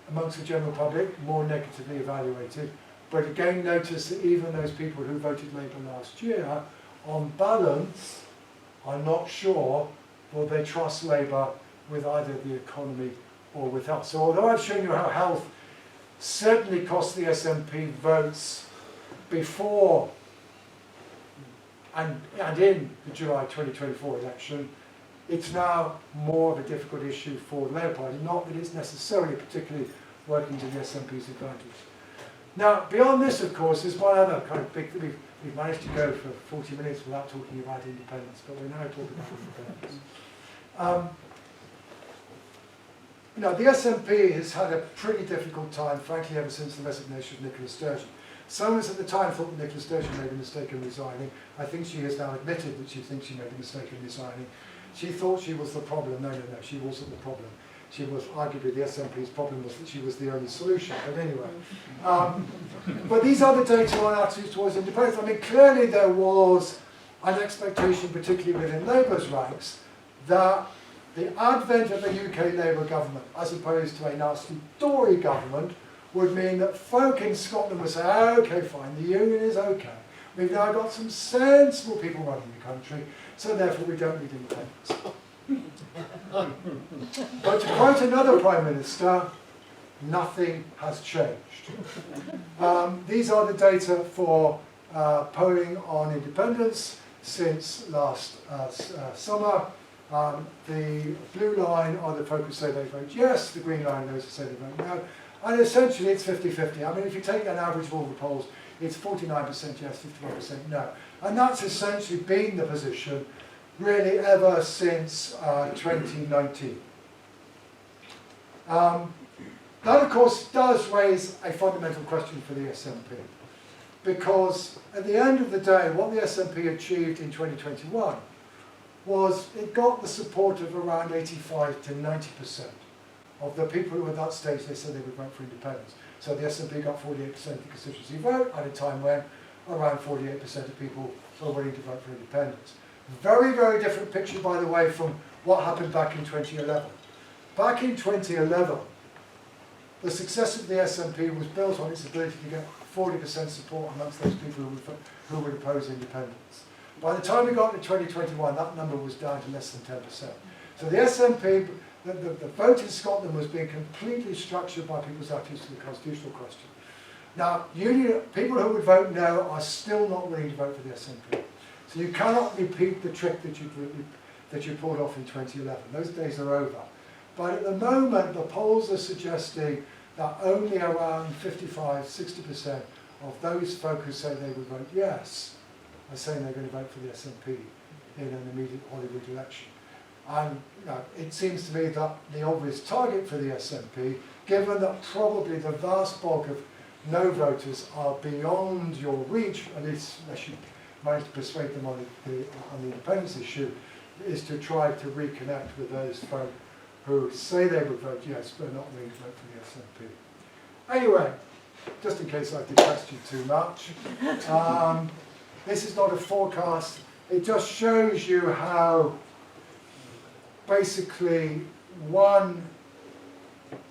amongst the general public, more negatively evaluated. But again, notice that even those people who voted Labour last year, on balance, are not sure will they trust Labour with either the economy or with health. So although I've shown you how health certainly cost the SNP votes before and in the July 2024 election, it's now more of a difficult issue for the Labour Party, not that it's necessarily particularly working to the SNP's advantage. Now, beyond this, of course, is one other kind of big thing. We've managed to go for 40 minutes without talking about independence, but we're now talking about independence. The SNP has had a pretty difficult time, frankly, ever since the resignation of Nicola Sturgeon. Some of us at the time thought that Nicola Sturgeon made a mistake in resigning. I think she has now admitted that she thinks she made a mistake in resigning. She thought she was the problem. No, she wasn't the problem. She was, arguably, the SNP's problem was that she was the only solution. But anyway. But these are the data on attitudes towards independence. I mean, clearly there was an expectation, particularly within Labour's ranks, that the advent of a UK Labour government, as opposed to a nasty Tory government, would mean that folk in Scotland would say, okay, fine, the union is okay. We've now got some sensible people running the country, so therefore we don't need independence. But to quote another Prime Minister, nothing has changed. These are the data for polling on independence since last summer. The blue line are the folk who say they vote yes, the green line are those who say they vote no. And essentially it's 50-50. I mean, if you take an average of all the polls, it's 49% yes, 51% no. And that's essentially been the position really ever since 2019. That, of course, does raise a fundamental question for the SNP. Because at the end of the day, what the SNP achieved in 2021 was it got the support of around 85 to 90% of the people who at that stage they said they would vote for independence. So the SNP got 48% of the constituency vote at a time when around 48% of people were willing to vote for independence. Very, very different picture, by the way, from what happened back in 2011. Back in 2011, the success of the SNP was built on its ability to get 40% support amongst those people who would oppose independence. By the time we got to 2021, that number was down to less than 10%. So the SNP, the vote in Scotland was being completely structured by people's attitudes to the constitutional question. Now, people who would vote no are still not willing to vote for the SNP. So you cannot repeat the trick that you pulled off in 2011. Those days are over. But at the moment, the polls are suggesting that only around 55–60% of those folk who say they would vote yes are saying they're going to vote for the SNP in an immediate Hollywood election. And it seems to me that the obvious target for the SNP, given that probably the vast bulk of no voters are beyond your reach, at least unless you manage to persuade them on the independence issue, is to try to reconnect with those folk who say they would vote yes, but are not willing to vote for the SNP. Anyway, just in case I've depressed you too much, this is not a forecast. It just shows you how basically, one,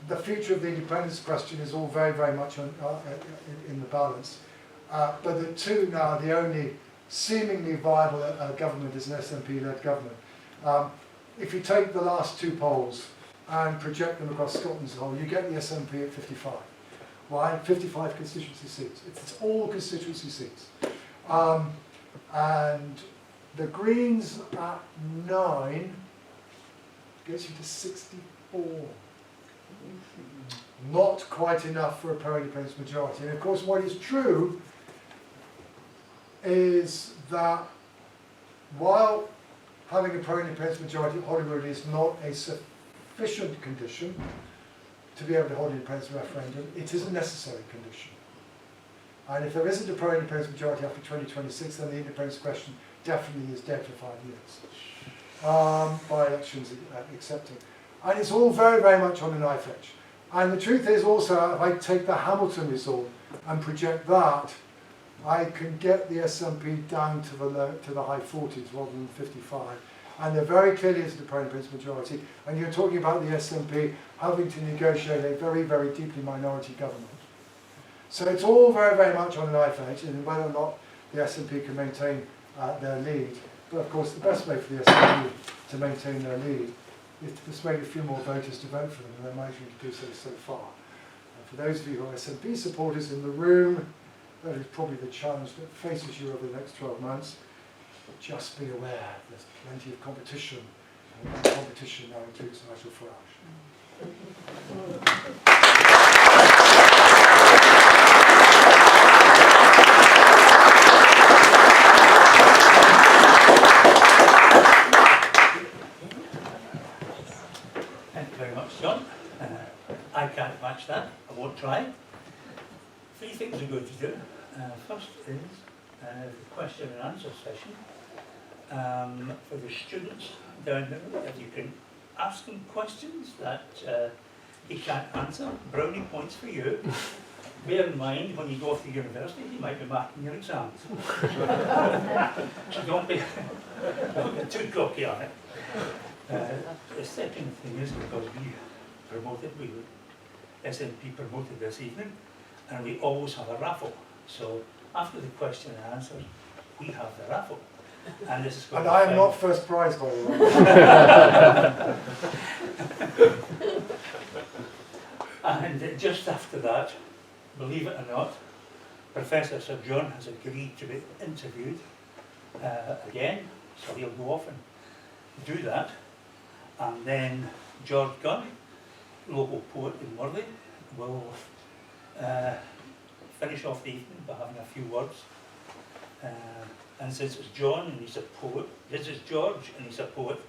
the future of the independence question is all very, very much in the balance. But the two now, the only seemingly viable government is an SNP-led government. If you take the last two polls and project them across Scotland as a whole, you get the SNP at 55. Why? 55 constituency seats. It's all constituency seats. And the Greens at 9 gets you to 64. Not quite enough for a pro-independence majority. And of course, what is true is that while having a pro-independence majority at Holyrood is not a sufficient condition to be able to hold an independence referendum, it is a necessary condition. And if there isn't a pro-independence majority after 2026, then the independence question definitely is dead for 5 years. By elections accepting. And it's all very, very much on the knife edge. And the truth is also, if I take the Hamilton result and project that, I can get the SNP down to the high 40s rather than 55. And there very clearly isn't a pro-independence majority. And you're talking about the SNP having to negotiate a very, very deeply minority government. So it's all very, very much on the knife edge, and whether or not the SNP can maintain their lead. But of course, the best way for the SNP to maintain their lead is to persuade a few more voters to vote for them, and they're managing to do so far. And for those of you who are SNP supporters in the room, that is probably the challenge that faces you over the next 12 months. Just be aware, there's plenty of competition, and that competition now includes Nigel Farage. Thank you very much, John. I can't match that. I won't try. 3 things we're going to do. First is the question and answer session. For the students down there, if you can ask them questions that he can't answer, brownie points for you. Bear in mind, when you go off to university, you might be marking your exams. So don't be too cocky on it. The second thing is, because we SNP promoted this evening, and we always have a raffle. So after the question and answer, we have the raffle. And this is going and I am not first prize, by the way. And just after that, believe it or not, Professor Sir John has agreed to be interviewed again, so he'll go off and do that. And then George Gunn, local poet in Worthy, will finish off the evening by having a few words. And since it's John and he's a poet, this is George and he's a poet,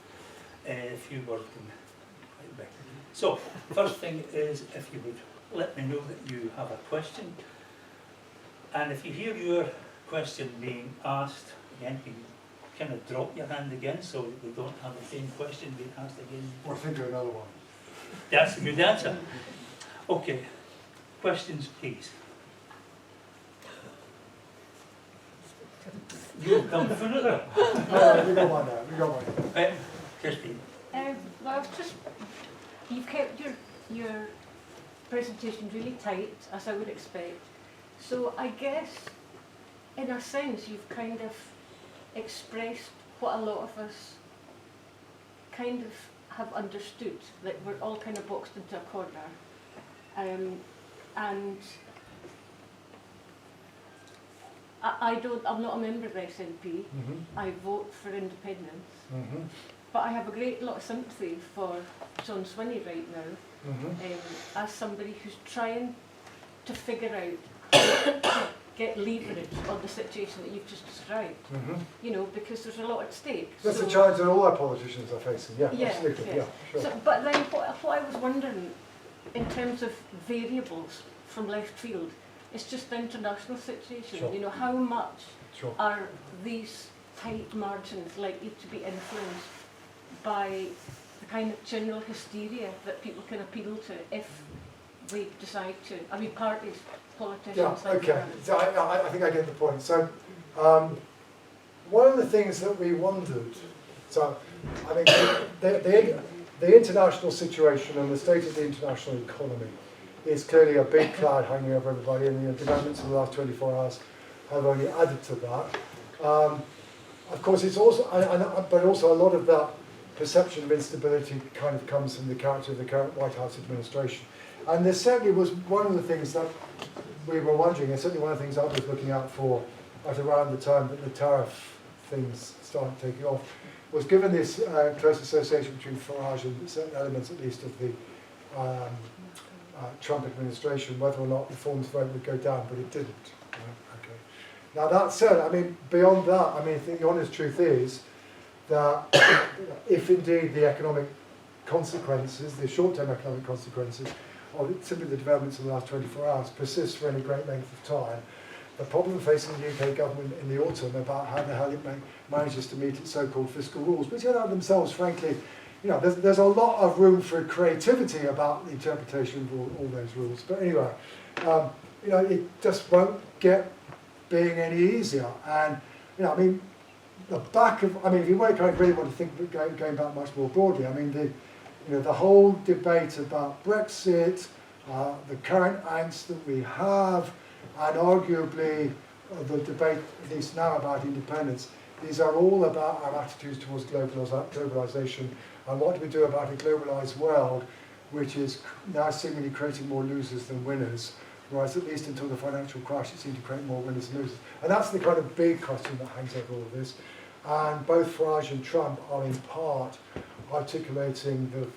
a few words can quite big. So, first thing is, if you would let me know that you have a question, and if you hear your question being asked, again, you kind of drop your hand again so that we don't have the same question being asked again. Or think of another one. That's a good answer. Okay, questions please. You come for another. No, we got one now. We got one. Christine. Well, you've kept your presentation really tight, as I would expect. So I guess, in a sense, you've kind of expressed what a lot of us kind of have understood, that we're all kind of boxed into a corner. And I'm not a member of the SNP. I vote for independence. But I have a great lot of sympathy for John Swinney right now, as somebody who's trying to figure out how to get leverage on the situation that you've just described. You know, because there's a lot at stake. That's a challenge that all our politicians are facing. Yeah, absolutely. Yes. Yeah, sure. So, but then what I was wondering, in terms of variables from left field, it's just the international situation. Sure. You know, how much Sure. are these tight margins likely to be influenced by the kind of general hysteria that people can appeal to if we decide to? I mean, parties, politicians. Yeah, okay. So I think I get the point. So one of the things that we wondered, so I mean, the international situation and the state of the international economy is clearly a big cloud hanging over everybody, and the developments of the last 24 hours have only added to that. Of course, it's also, but also a lot of that perception of instability kind of comes from the character of the current White House administration. And there certainly was one of the things that we were wondering, and certainly one of the things I was looking out for at around the time that the tariff things started taking off, was given this close association between Farage and certain elements, at least, of the Trump administration, whether or not the Reforms vote would go down, but it didn't. Okay. Now that said, I mean, beyond that, I mean, I think the honest truth is that if indeed the economic consequences, the short-term economic consequences of simply the developments in the last 24 hours persist for any great length of time, the problem facing the UK government in the autumn about how the hell it manages to meet its so-called fiscal rules, which are themselves, frankly, there's a lot of room for creativity about the interpretation of all those rules. But anyway, it just won't get being any easier. And, if you really want to think going back much more broadly, the whole debate about Brexit, the current angst that we have, and arguably the debate, at least now, about independence, these are all about our attitudes towards globalisation and what do we do about a globalised world which is now seemingly creating more losers than winners, whereas at least until the financial crash it seemed to create more winners than losers. And that's the kind of big question that hangs over all of this. And both Farage and Trump are in part articulating the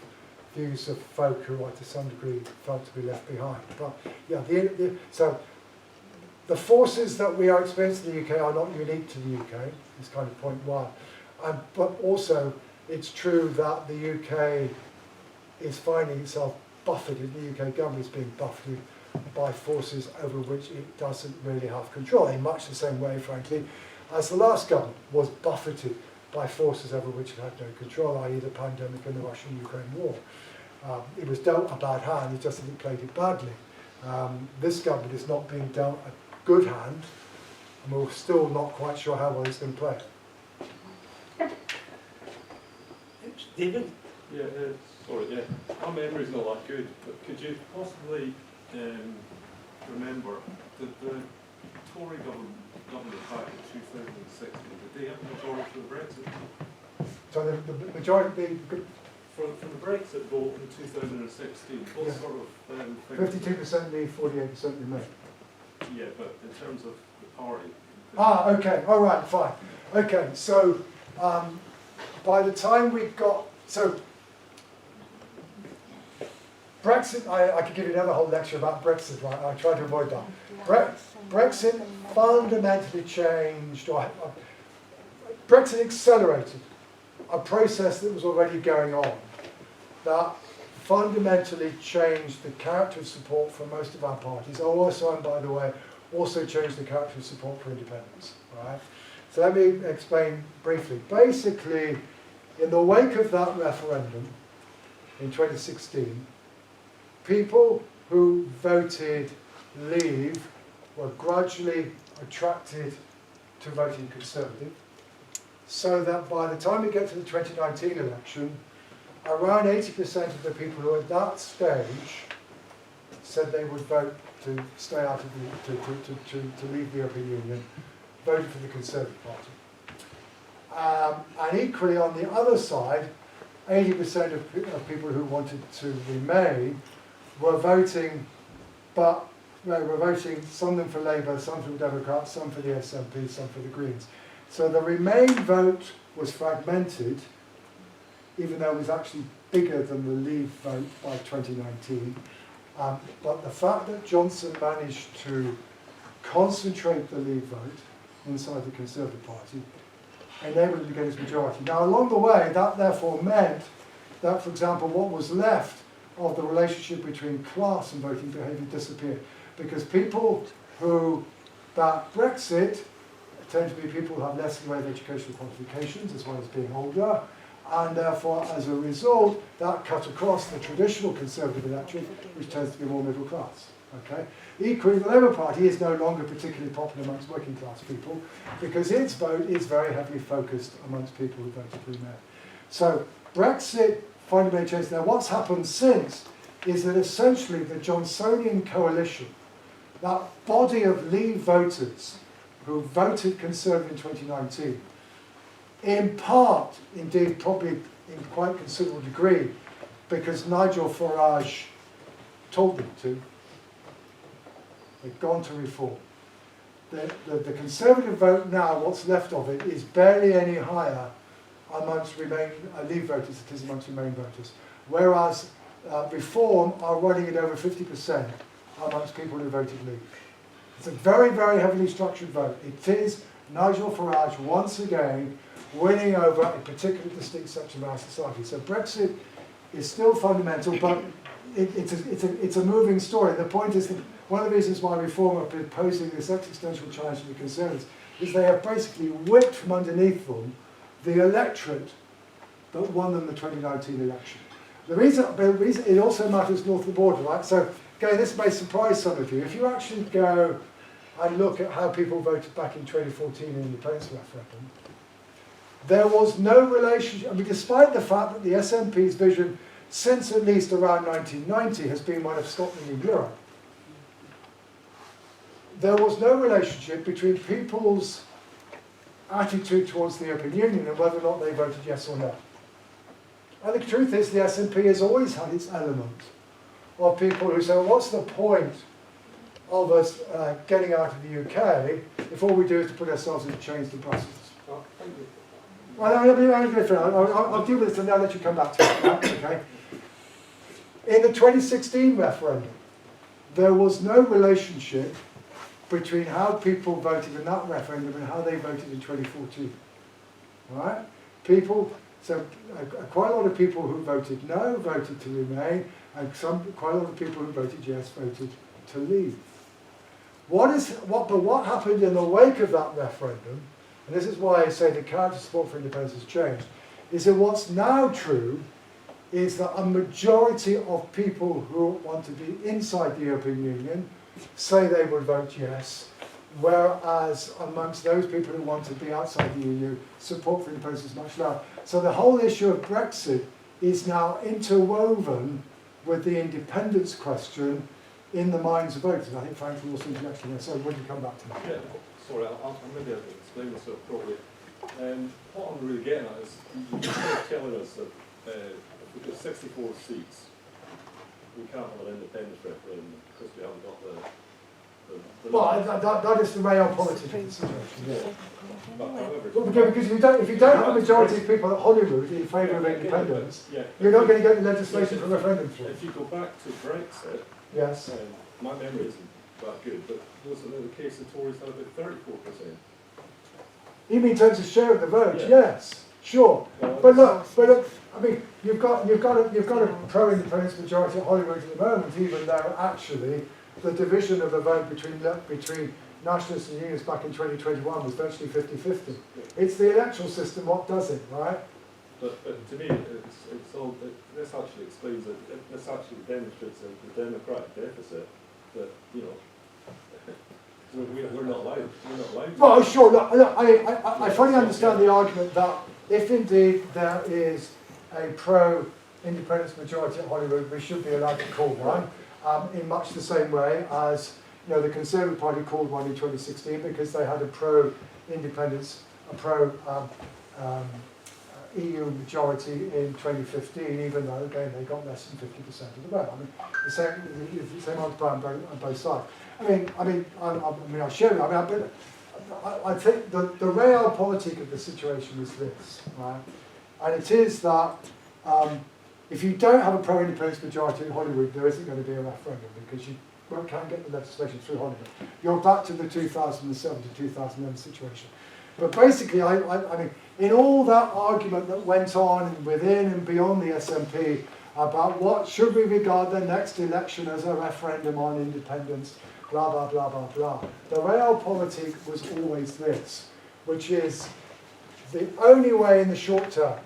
views of folk who are to some degree felt to be left behind. But yeah, so the forces that we are experiencing in the UK are not unique to the UK, is kind of point one. But also, it's true that the UK is finding itself buffeted, the UK government is being buffeted by forces over which it doesn't really have control, in much the same way, frankly, as the last government was buffeted by forces over which it had no control, i.e. the pandemic and the Russian-Ukraine war. It was dealt a bad hand, it just hasn't played it badly. This government is not being dealt a good hand, and we're still not quite sure how well it's going to play. David? Yeah, sorry, yeah. My memory's not that good, but could you possibly remember that the Tory government back in 2016, did they have a majority for the Brexit? So the majority, For the Brexit vote in 2016, what Yeah. sort of... 52% leave, 48% remain. Yeah, but in terms of the party... Okay, all right, fine. Okay, so by the time we got... So Brexit, I could give you another whole lecture about Brexit, right? I try to avoid that. Brexit fundamentally changed, Brexit accelerated a process that was already going on that fundamentally changed the character of support for most of our parties. Also, and by the way, also changed the character of support for independence, right? So let me explain briefly. Basically, in the wake of that referendum in 2016, people who voted Leave were gradually attracted to voting Conservative, so that by the time we get to the 2019 election, around 80% of the people who at that stage said they would vote to stay out of to leave the European Union, voted for the Conservative Party. And equally on the other side, 80% of people who wanted to remain were voting, but they were voting some of them for Labour, some for the Democrats, some for the SNP, some for the Greens. So the Remain vote was fragmented, even though it was actually bigger than the Leave vote by 2019. But the fact that Johnson managed to concentrate the Leave vote inside the Conservative Party enabled him to get his majority. Now, along the way, that therefore meant that, for example, what was left of the relationship between class and voting behaviour disappeared. Because people who back Brexit tend to be people who have less in the way of educational qualifications, as well as being older, and therefore, as a result, that cut across the traditional Conservative electorate, which tends to be more middle class. Okay? Equally, the Labour Party is no longer particularly popular amongst working class people, because its vote is very heavily focused amongst people who voted Remain. So, Brexit fundamentally changed. Now, what's happened since is that essentially the Johnsonian coalition, that body of Leave voters who voted Conservative in 2019, in part, indeed probably in quite considerable degree, because Nigel Farage told them to, they've gone to reform. The Conservative vote now, what's left of it, is barely any higher amongst Leave voters as it is amongst Remain voters. Whereas Reform are running at over 50% amongst people who voted Leave. It's a very, very heavily structured vote. It is Nigel Farage, once again, winning over a particular distinct section of our society. So Brexit is still fundamental, but it's a moving story. The point is that one of the reasons why Reform are posing this existential challenge to the Conservatives is they have basically whipped from underneath them the electorate that won them the 2019 election. The reason it also matters north of the border, right? So again, this may surprise some of you. If you actually go and look at how people voted back in 2014 in the independence referendum, there was no relationship. I mean, despite the fact that the SNP's vision since at least around 1990 has been one of Scotland in Europe, there was no relationship between people's attitude towards the European Union and whether or not they voted yes or no. And the truth is the SNP has always had its element of people who say, well, what's the point of us getting out of the UK if all we do is to put ourselves in chains to Brussels? Oh, thank you. I'll deal with this and I'll let you come back to it. Right? Okay. In the 2016 referendum, there was no relationship between how people voted in that referendum and how they voted in 2014. All right? Quite a lot of people who voted no voted to remain, and quite a lot of people who voted yes voted to leave. What happened in the wake of that referendum, and this is why I say the character support for independence has changed, is that what's now true is that a majority of people who want to be inside the European Union say they would vote yes, whereas amongst those people who want to be outside the EU, support for independence is much lower. So the whole issue of Brexit is now interwoven with the independence question in the minds of voters. I think Frank will also interject here, so would you come back to that? Yeah, sorry, I'll maybe I'll explain myself properly. What I'm really getting at is you're telling us that if we've got 64 seats, we can't have an independence referendum because we haven't got the Well, that is the real politics of the situation. Yeah. But however, Because if you don't have a majority of people at Hollywood in favour of independence, you're not going to get the legislation for referendum through. if you go back to Brexit, Yes. my memory isn't that good, but wasn't it the case the Tories had about 34%? You mean in terms of share of the vote? Yeah. Yes, sure. Well, But look, I mean, you've got a pro-independence majority at Hollywood at the moment, even though actually the division of the vote between nationalists and unions back in 2021 was virtually 50-50. It's the electoral system what does it, right? But to me, it's all. This actually explains it. This actually demonstrates the democratic deficit that we're not allowed. We're not allowed. Well, sure. Look, I fully understand the argument that if indeed there is a pro-independence majority at Hollywood, we should be allowed to call one, in much the same way as the Conservative Party called one in 2016 because they had a pro-independence, a EU majority in 2015, even though again they got less than 50% of the vote. I mean, the same answer on both sides. I share it. I think the realpolitik of the situation is this, right? And it is that if you don't have a pro-independence majority in Hollywood, there isn't going to be a referendum because you can't get the legislation through Hollywood. You're back to the 2007 to 2011 situation. But basically, I mean, in all that argument that went on within and beyond the SNP about what should we regard the next election as a referendum on independence, blah, blah, blah, blah, blah. The realpolitik was always this, which is the only way in the short term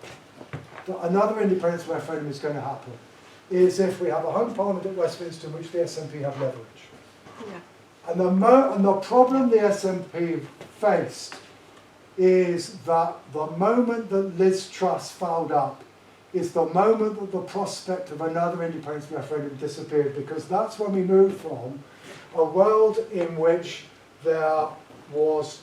that another independence referendum is going to happen is if we have a home parliament at Westminster in which the SNP have leverage. Yeah. And the problem the SNP faced is that the moment that Liz Truss fouled up is the moment that the prospect of another independence referendum disappeared, because that's when we moved from a world in which there was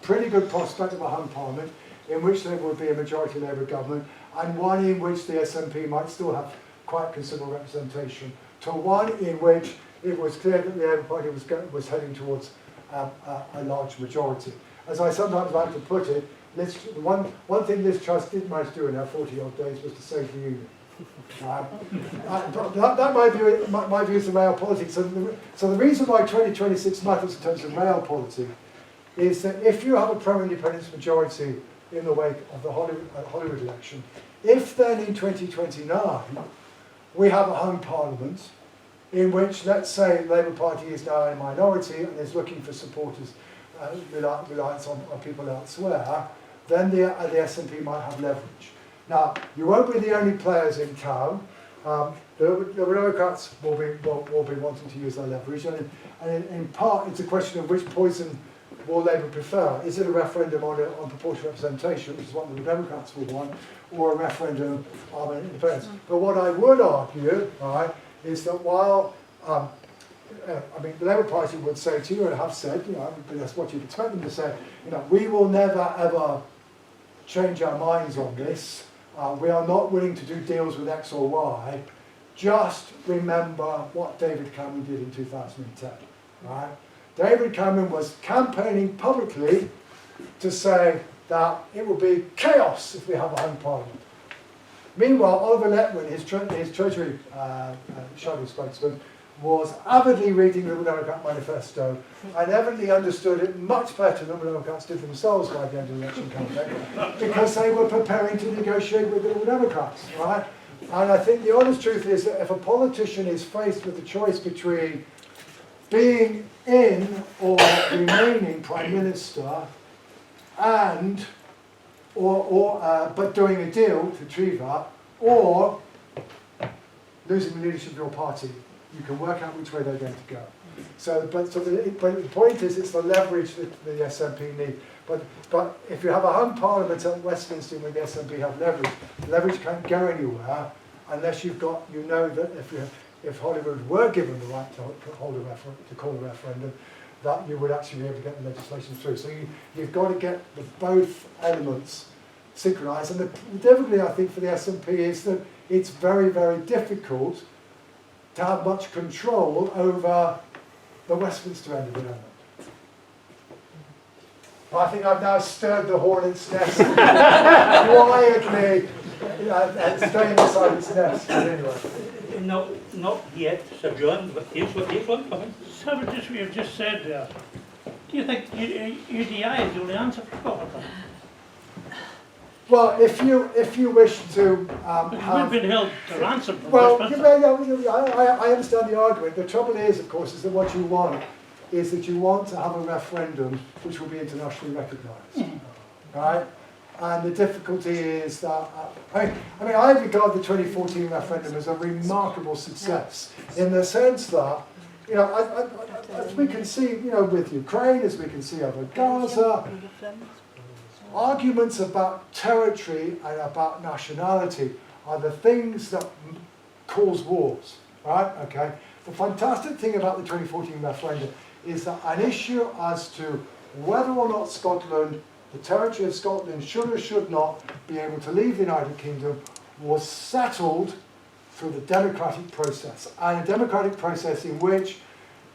pretty good prospect of a home parliament, in which there would be a majority Labour government, and one in which the SNP might still have quite considerable representation, to one in which it was clear that the Labour Party was heading towards a large majority. As I sometimes like to put it, one thing Liz Truss did manage to do in her 40-odd days was to save the Union. That my view is the realpolitik. So the reason why 2026 matters in terms of realpolitik is that if you have a pro-independence majority in the wake of the Hollywood election. If then in 2029 we have a home parliament in which, let's say, the Labour Party is now a minority and is looking for supporters, reliance on people elsewhere, then the SNP might have leverage. Now, you won't be the only players in town. The Democrats will be wanting to use their leverage, and in part it's a question of which poison will Labour prefer. Is it a referendum on proportional representation, which is what the Democrats will want, or a referendum on independence? But what I would argue, right, is that while I mean, the Labour Party would say to you, and have said, you know, but that's what you'd expect them to say, you know, we will never ever change our minds on this. We are not willing to do deals with X or Y. Just remember what David Cameron did in 2010, right? David Cameron was campaigning publicly to say that it will be chaos if we have a home parliament. Meanwhile, Oliver Letwin, his Treasury shadow spokesman, was avidly reading the Democrat manifesto and evidently understood it much better than the Democrats did themselves by the end of the election campaign, because they were preparing to negotiate with the Democrats, right? And I think the honest truth is that if a politician is faced with the choice between being in or remaining Prime Minister and but doing a deal to achieve that, or losing the leadership of your party, you can work out which way they're going to go. So the point is, it's the leverage that the SNP need. But if you have a home parliament at Westminster where the SNP have leverage can't go anywhere unless you've got, you know that if Hollywood were given the right to call a referendum, that you would actually be able to get the legislation through. So you've got to get both elements synchronised. And the difficulty, I think, for the SNP is that it's very, very difficult to have much control over the Westminster end of the element. I think I've now stirred the hornet's nest quietly, staying inside its nest. But anyway. No, not yet, Sir John, but here's one coming. So what you've just said there, do you think UDI is the only answer for Scotland? Well, if you wish to We've been held to ransom for well, Westminster. I understand the argument. The trouble is, of course, is that what you want is that you want to have a referendum which will be internationally recognised, right? And the difficulty is that I mean, I regard the 2014 referendum as a remarkable success in the sense that, you know, as we can see, you know, with Ukraine, as we can see over Gaza, arguments about territory and about nationality are the things that cause wars, right? Okay. The fantastic thing about the 2014 referendum is that an issue as to whether or not Scotland, the territory of Scotland, should or should not be able to leave the United Kingdom was settled through the democratic process, and a democratic process in which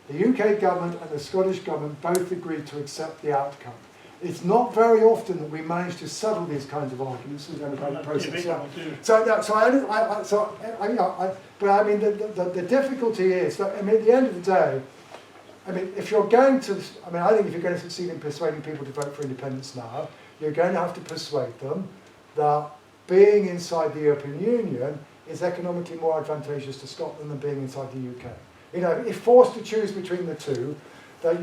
the UK government and the Scottish government both agreed to accept the outcome. It's not very often that we manage to settle these kinds of arguments in the democratic process. But I mean, the difficulty is that, I mean, at the end of the day, I mean, if you're going to, I mean, I think if you're going to succeed in persuading people to vote for independence now, you're going to have to persuade them that being inside the European Union is economically more advantageous to Scotland than being inside the UK. You know, if forced to choose between the two, that I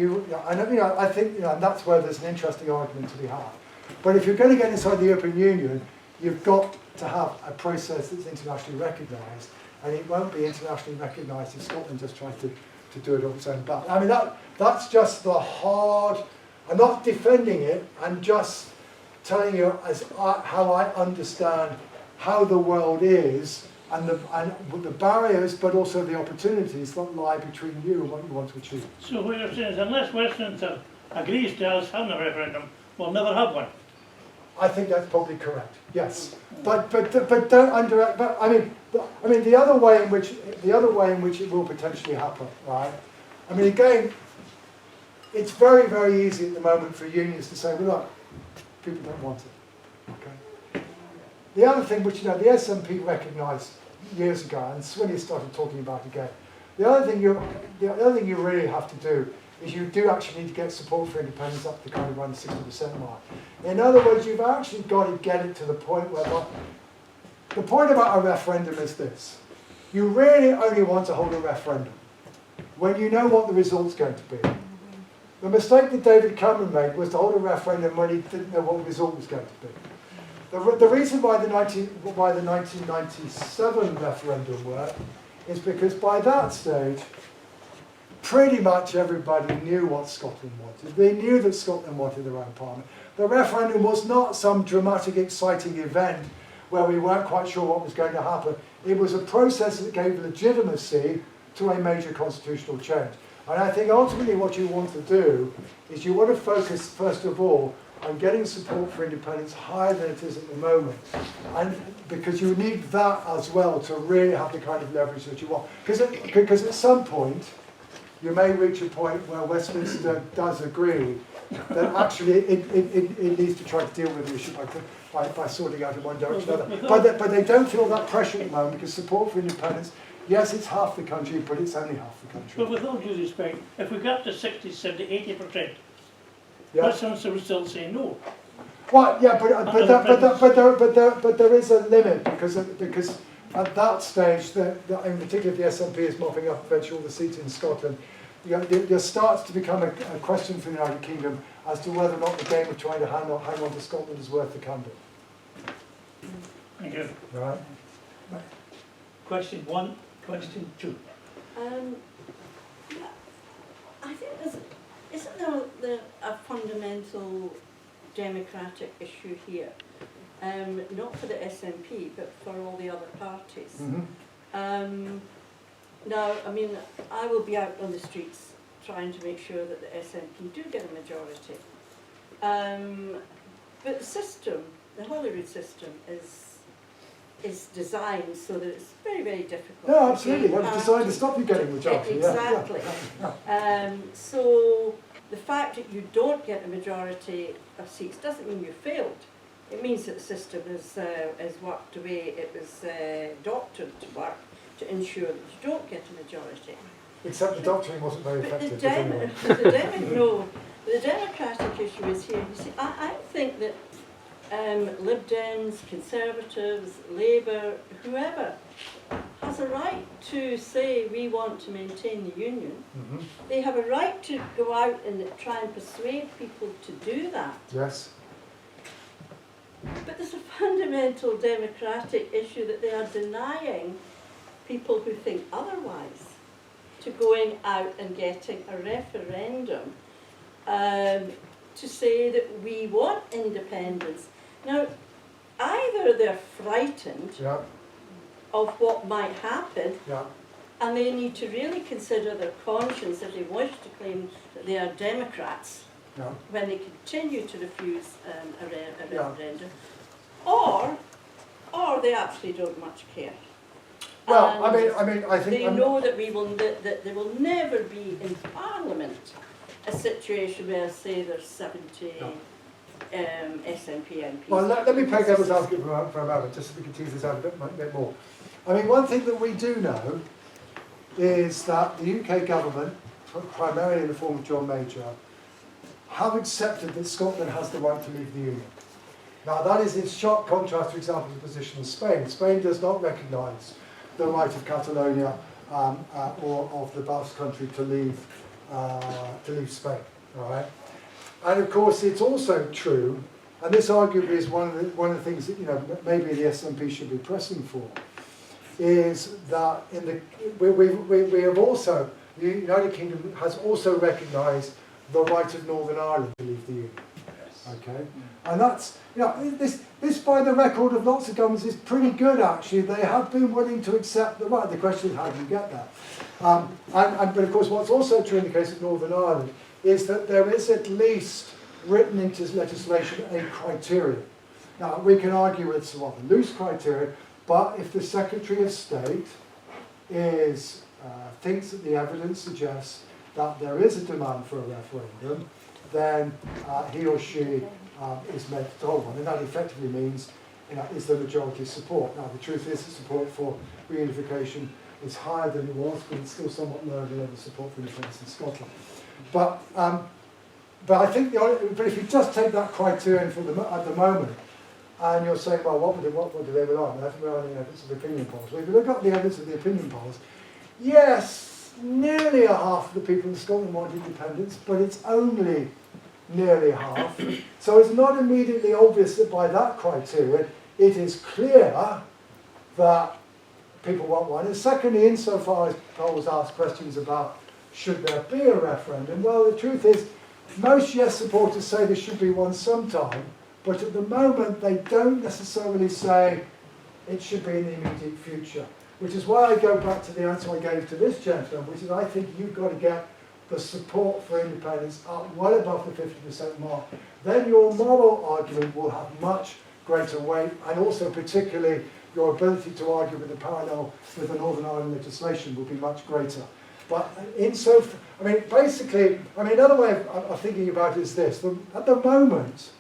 think, you know, and that's where there's an interesting argument to be had. But if you're going to get inside the European Union, you've got to have a process that's internationally recognised, and it won't be internationally recognised if Scotland just tries to do it on its own back. I mean, that's just the hard. I'm not defending it. I'm just telling you how I understand how the world is and the barriers, but also the opportunities that lie between you and what you want to achieve. So what you're saying is, unless Westminster agrees to us having a referendum, we'll never have one. I think that's probably correct. Yes, but don't underestimate. But I mean the other way in which it will potentially happen, right? I mean, again, it's very, very easy at the moment for unions to say, well, look, people don't want it. Okay. The other thing, which, you know, the SNP recognised years ago, and Swinny started talking about again. The other thing you really have to do is you do actually need to get support for independence up to kind of around the 60% mark. In other words, you've actually got to get it to the point where, the point about a referendum is this. You really only want to hold a referendum when you know what the result's going to be. The mistake that David Cameron made was to hold a referendum when he didn't know what the result was going to be. The reason why the 1997 referendum worked is because by that stage, pretty much everybody knew what Scotland wanted. They knew that Scotland wanted their own parliament. The referendum was not some dramatic, exciting event where we weren't quite sure what was going to happen. It was a process that gave legitimacy to a major constitutional change. And I think ultimately what you want to do is you want to focus, first of all, on getting support for independence higher than it is at the moment. And because you need that as well to really have the kind of leverage that you want. Because at some point, you may reach a point where Westminster does agree that actually it needs to try to deal with the issue by sorting out in one direction or another. But they don't feel that pressure at the moment because support for independence, yes, it's half the country, but it's only half the country. But with all due respect, if we got to 60, 70, 80%, Yeah. Westminster would still say no. Well, yeah, but there is a limit because at that stage, in particular the SNP is mopping up eventually all the seats in Scotland. There starts to become a question for the United Kingdom as to whether or not the game of trying to hang on to Scotland is worth the candle. Thank you. Right. Question 1, question 2. I think isn't there a fundamental democratic issue here? Not for the SNP, but for all the other parties. Mm-hmm. Now, I mean, I will be out on the streets trying to make sure that the SNP do get a majority. But the system, the Holyrood system, is designed so that it's very, very difficult. No, absolutely. Well, it's designed to stop you getting a majority. Exactly. Yeah. So the fact that you don't get a majority of seats doesn't mean you failed. It means that the system is worked the way it was doctored to work to ensure that you don't get a majority. Except the doctoring wasn't very But effective. the democratic issue is here. You see, I think that Lib Dems, Conservatives, Labour, whoever has a right to say we want to maintain the union. Mm-hmm. They have a right to go out and try and persuade people to do that. Yes. But there's a fundamental democratic issue that they are denying people who think otherwise to going out and getting a referendum to say that we want independence. Now, either they're frightened Yeah. of what might happen, Yeah. and they need to really consider their conscience if they wish to claim that they are Democrats Yeah. when they continue to refuse a Yeah. referendum, or they actually don't much care. Well, And I mean, I think they know that that there will never be in Parliament a situation where, say, there's 70 SNP MPs. Well, let me play devil's advocate for a moment, just so we can tease this out a bit more. I mean, one thing that we do know is that the UK government, primarily in the form of John Major, have accepted that Scotland has the right to leave the Union. Now, that is in sharp contrast, for example, to the position of Spain. Spain does not recognise the right of Catalonia or of the Basque country to leave Spain. All right. And of course, it's also true, and this arguably is one of the things that maybe the SNP should be pressing for, is that we have also, the United Kingdom has also recognised the right of Northern Ireland to leave the Union. Okay, and that's this by the record of lots of governments is pretty good actually. They have been willing to accept the right. The question is how do you get that? But of course, what's also true in the case of Northern Ireland is that there is at least written into legislation a criteria. Now we can argue it's a rather loose criteria, but if the Secretary of State thinks that the evidence suggests that there is a demand for a referendum, then he or she is meant to hold one, and that effectively means, is there majority support? Now, the truth is that support for reunification is higher than it was, but it's still somewhat lower than the support for independence in Scotland. But I think but if you just take that criterion for at the moment, and you're saying, well, what do they rely on? They have to rely on the evidence of the opinion polls. Well, if you look up the evidence of the opinion polls, yes, nearly a half of the people in Scotland want independence, but it's only nearly half. So it's not immediately obvious that by that criteria, it is clear that people want one. And secondly, insofar as polls ask questions about should there be a referendum, well, the truth is, most yes supporters say there should be one sometime, but at the moment they don't necessarily say it should be in the immediate future. Which is why I go back to the answer I gave to this gentleman, which is I think you've got to get the support for independence up well above the 50% mark. Then your moral argument will have much greater weight, and also particularly your ability to argue with the parallel with the Northern Ireland legislation will be much greater. But basically, another way of thinking about it is this. At the moment,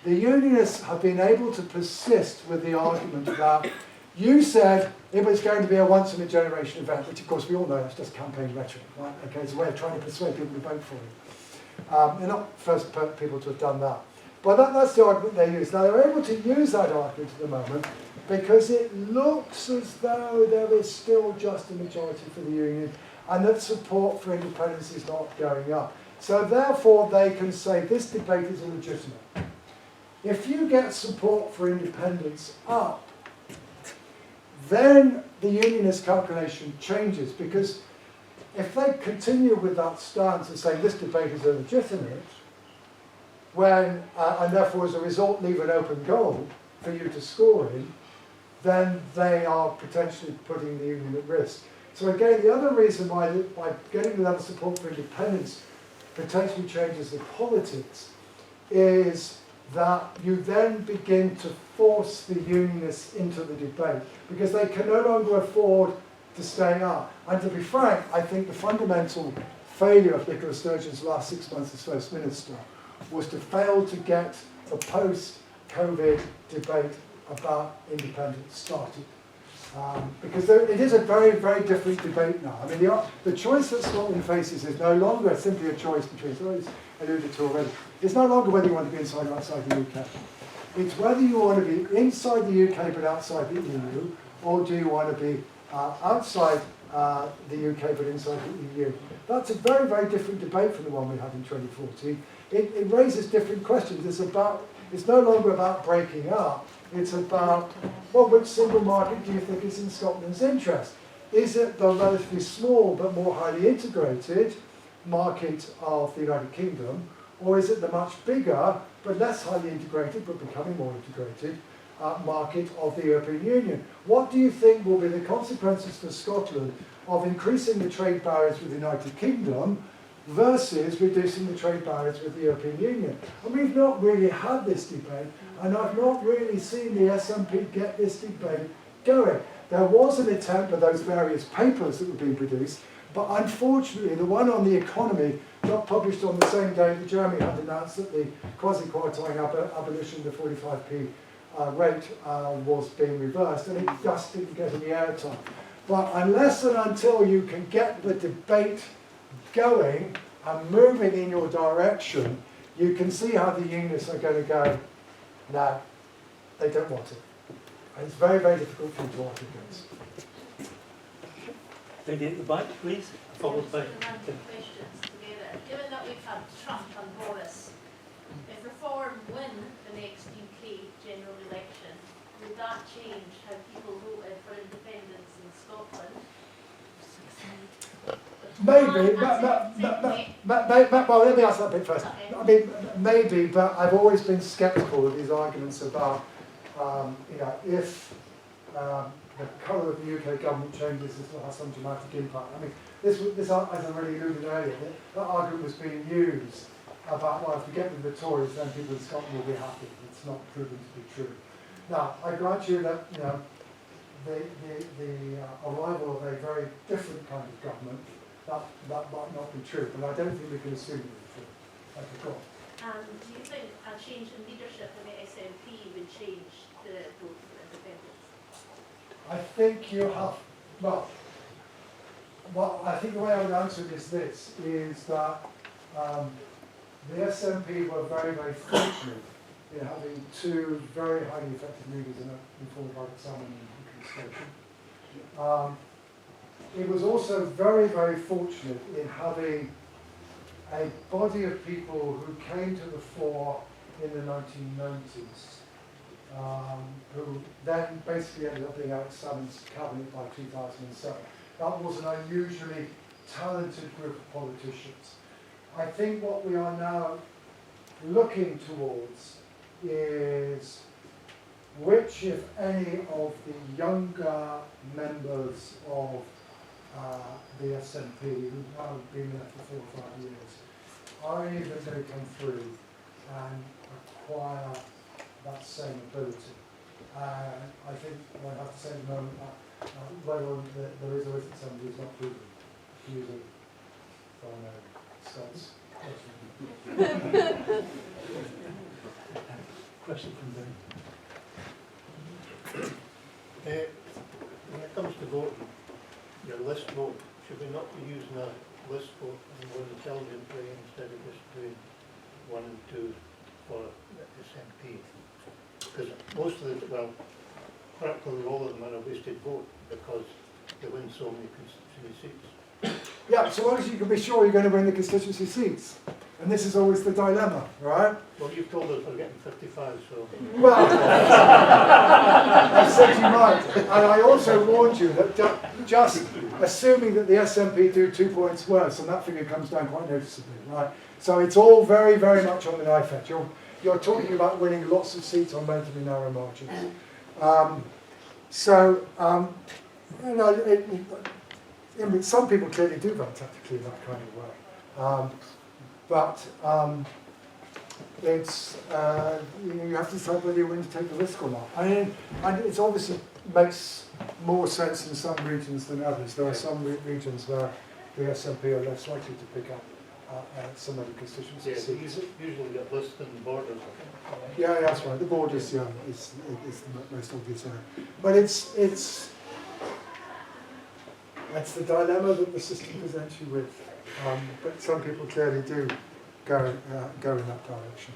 the unionists have been able to persist with the argument that you said it was going to be a once-in-a-generation event, which of course we all know that's just campaign rhetoric, right? Okay, it's a way of trying to persuade people to vote for you. They're not the first people to have done that. But that's the argument they use. Now they're able to use that argument at the moment because it looks as though there is still just a majority for the union and that support for independence is not going up. So therefore they can say this debate is illegitimate. If you get support for independence up, then the unionist calculation changes, because if they continue with that stance of saying this debate is illegitimate, and therefore as a result leave an open goal for you to score in, then they are potentially putting the union at risk. So again, the other reason why getting the level of support for independence potentially changes the politics is that you then begin to force the unionists into the debate because they can no longer afford to stay up. And to be frank, I think the fundamental failure of Nicola Sturgeon's last 6 months as First Minister was to fail to get the post-COVID debate about independence started. Because it is a very, very different debate now. The choice that Scotland faces is no longer simply a choice between, so it's alluded to already, it's no longer whether you want to be inside or outside the UK. It's whether you want to be inside the UK but outside the EU, or do you want to be outside the UK but inside the EU. That's a very, very different debate from the one we had in 2014. It raises different questions. It's no longer about breaking up. It's about, well, which single market do you think is in Scotland's interest? Is it the relatively small but more highly integrated market of the United Kingdom, or is it the much bigger but less highly integrated but becoming more integrated market of the European Union? What do you think will be the consequences for Scotland of increasing the trade barriers with the United Kingdom versus reducing the trade barriers with the European Union? And we've not really had this debate, and I've not really seen the SNP get this debate going. There was an attempt with those various papers that were being produced, but unfortunately the one on the economy got published on the same day that Jeremy had announced that the quasi-quartile abolition of the 45p rate was being reversed, and it just didn't get any airtime. But unless and until you can get the debate going and moving in your direction, you can see how the unionists are going to go, no, they don't want it. And it's very, very difficult for you to argue against. Lady at the back, please, followed by... questions together. Given that we've had Trump and Boris, if Reform win the next UK general election, would that change how people voted for independence in Scotland? Maybe, well, let me ask that bit first. Okay. Maybe, but I've always been sceptical of these arguments about, if the colour of the UK government changes, this will have some dramatic impact. This as I already alluded earlier, that argument was being used about, well, if we get rid of the Tories, then people in Scotland will be happy. It's not proven to be true. Now, I grant you that, the arrival of a very different kind of government, that might not be true, but I don't think we can assume it is true. I forgot. And do you think a change in leadership in the SNP would change the vote for independence? I think you have, well, Well, I think the way I would answer it is this, is that the SNP were very, very fortunate in having two very highly effective leaders in form of Robert Salmon and Hickory Station. It was also very, very fortunate in having a body of people who came to the fore in the 1990s, who then basically ended up being Alex Salmon's cabinet by 2007. That was an unusually talented group of politicians. I think what we are now looking towards is which, if any, of the younger members of the SNP, who've now been there for 4 or 5 years, are any of them going to come through and acquire that same ability? I think I have to say at the moment that whether there is or isn't somebody who's not proven to use it from Scots. Question from Ben. When it comes to voting, your list vote, should we not be using a list vote and more intelligent way instead of just doing 1 and 2 for the SNP? Because most of the, well, practically all of them are a wasted vote because they win so many constituency seats. Yeah, so long as you can be sure you're going to win the constituency seats. And this is always the dilemma, right? Well, you've told us we're getting 55, so... Well, I said you might. And I also warned you that just assuming that the SNP do 2 points worse, and that figure comes down quite noticeably, right? So it's all very, very much on the knife edge. You're talking about winning lots of seats on relatively narrow margins. You know, some people clearly do vote tactically in that kind of way. It's you have to decide whether you're willing to take the risk or not. I mean, and it obviously makes more sense in some regions than others. There are some regions where the SNP are less likely to pick up some of the constituency seats. Usually get lists and borders, I think. Yeah, that's right. The borders, is the most obvious area. But it's that's the dilemma that the system presents you with. But some people clearly do go in that direction.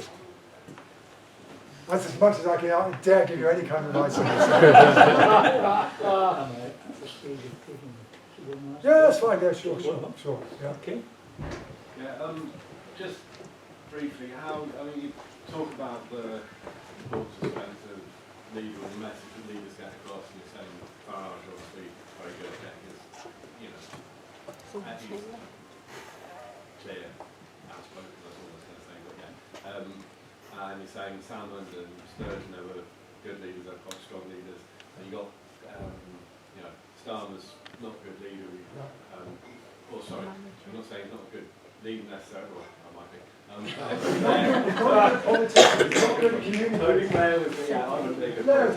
That's as much as I can dare give you any kind of advice on this. Yeah, that's fine. Yeah, sure. Yeah. Okay. Yeah, just briefly, you talk about the importance of leader and the message that leaders get across, and you're saying Farage obviously very good at getting his, at least clear, outspoken, that's all I was going to say, but yeah. And you're saying Salmond and Sturgeon, they were good leaders, they're quite strong leaders, and you got, Starmer's not a good leader, I'm not saying he's not a good leader necessarily, well, I might be. Only player with me, yeah, I'm a big good player,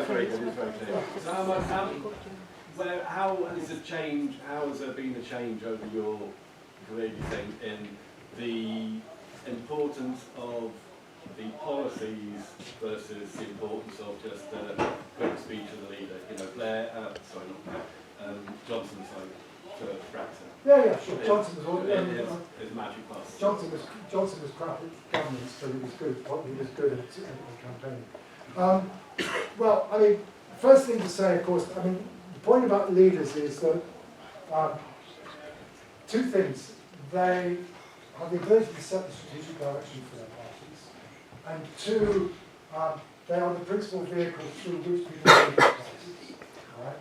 very good, it's very clear. So how has it changed, how has there been a change over your career, do you think, in the importance of the policies versus the importance of just a quick speech of the leader? Johnson's to Brexit. Yeah, sure. Johnson was all. His magic pass. Johnson was crap at governance, so he was good at campaigning. Well, I mean, first thing to say, of course, the point about leaders is that two things. They have the ability to set the strategic direction for their parties, and two, they are the principal vehicle through which people lead their parties. Right?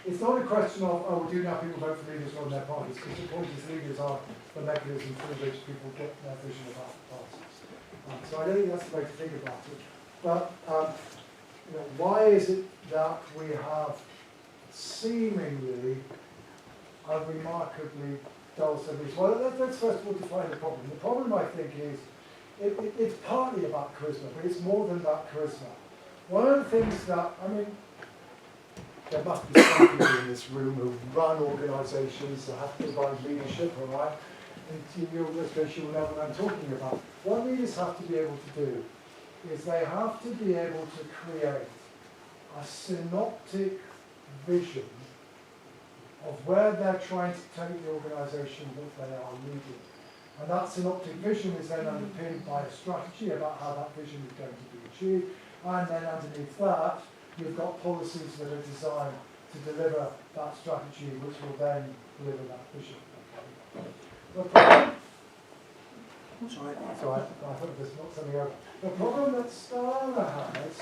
It's not a question of, do now people vote for leaders from their parties, because the point is leaders are the mechanism through which people get their vision about the parties. So I don't think that's the way to think about it. But why is it that we have seemingly a remarkably dull service? Well, let's first of all define the problem. The problem, I think, is it's partly about charisma, but it's more than that charisma. One of the things that, there must be some people in this room who run organisations that have to provide leadership, all right? And you'll know what I'm talking about. What leaders have to be able to do is they have to be able to create a synoptic vision of where they're trying to take the organisation that they are leading. And that synoptic vision is then underpinned by a strategy about how that vision is going to be achieved. And then underneath that, you've got policies that are designed to deliver that strategy, which will then deliver that vision. The problem, it's all right, I thought this not something else. The problem that Starmer has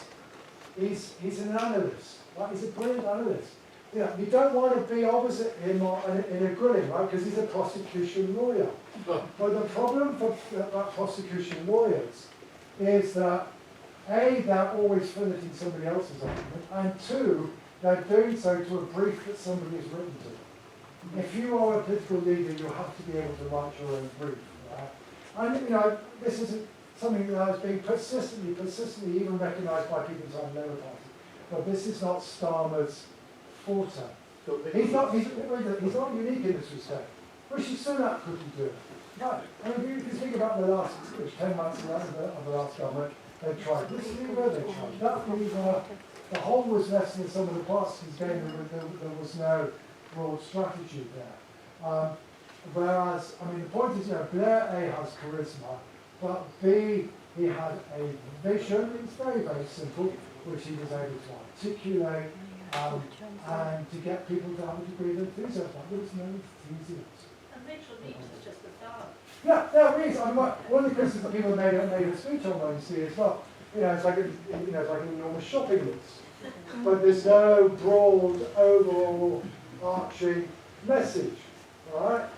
is he's an analyst. Right? He's a brilliant analyst. You know, you don't want to be opposite him in a grilling, right? Because he's a prosecution lawyer. But the problem for prosecution lawyers is that A, they're always filleting somebody else's argument, and two, they're doing so to a brief that somebody has written to them. If you are a political leader, you have to be able to write your own brief. Right? And you know, this is something that has been persistently even recognised by people inside the Labour Party. But this is not Starmer's forte. He's not unique in this respect. Rishi Sunak couldn't do it. No. I mean, if you think about the last 10 months of the last government, they tried this lever, they tried that lever. The whole was less than some of the parts of his game, there was no broad strategy there. Whereas, I mean, the point is, you know, Blair A has charisma, but B, he had a vision, it's very, very simple, which he was able to articulate and to get people to have a degree of enthusiasm. There was no enthusiasm. And Rachel Reeves is just a star. Yeah, there is. I mean, one of the criticisms that people made a speech on Wednesday as well. You know, it's like an enormous shopping list, but there's no broad, overall, arching message, all right?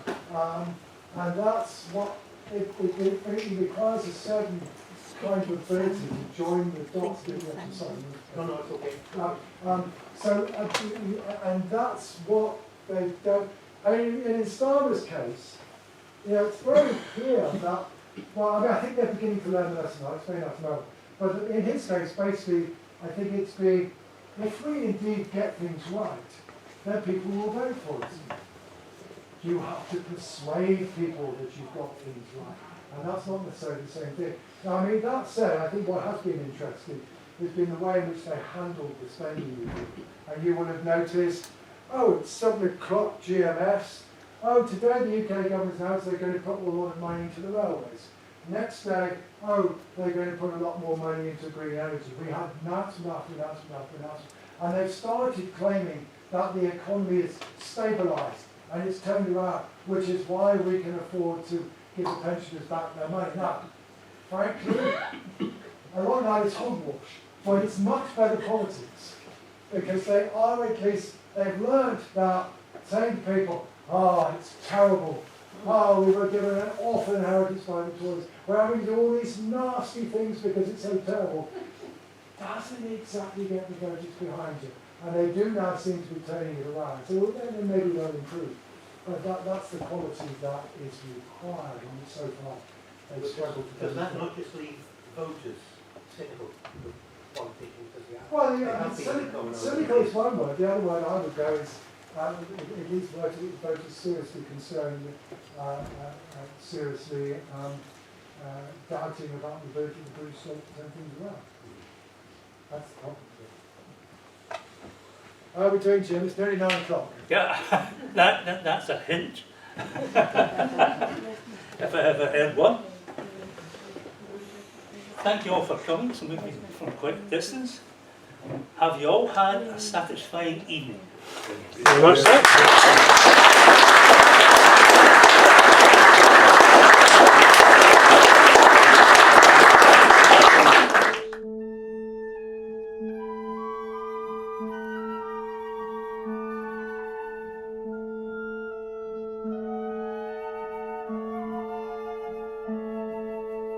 And that's what it requires a certain kind of ability to join the dots. No, it's okay. And that's what they've done. I mean, in Starmer's case, you know, it's very clear that, well, I mean, I think they're beginning to learn the lesson. I'll explain that tomorrow. But in his case, basically, I think it's been, if we indeed get things right, then people will vote for us. You have to persuade people that you've got things right. And that's not necessarily the same thing. Now, I mean, that said, I think what has been interesting has been the way in which they handled the spending review. And you will have noticed, oh, it's 7 o'clock GMS. Oh, today the UK government's announced they're going to put a lot of money into the railways. Next day, oh, they're going to put a lot more money into green energy. We had announcement after announcement after announcement. And they've started claiming that the economy is stabilised and it's turned around, which is why we can afford to give the pensioners back their money. Now, frankly, a lot of that is hogwash, but it's much better politics because they are at least, they've learned that saying to people, oh, it's terrible. Oh, we were given an awful inheritance by the Tories. We're having to do all these nasty things because it's so terrible. Doesn't exactly get the voters behind you. And they do now seem to be turning it around. So then maybe they'll improve. But that's the quality that is required. And so far, they've struggled to do. Does that not just leave voters cynical with politicians as we are? Well, yeah, cynical is one word. The other word I would go is it leaves voters seriously concerned, seriously doubting about the ability of the British state to turn things around. That's the problem. How are we doing, Jim? It's nearly 9 o'clock. Yeah, that's a hint. If I ever heard one. Thank you all for coming, some of you from quite a distance. Have you all had a satisfying evening? Very much so.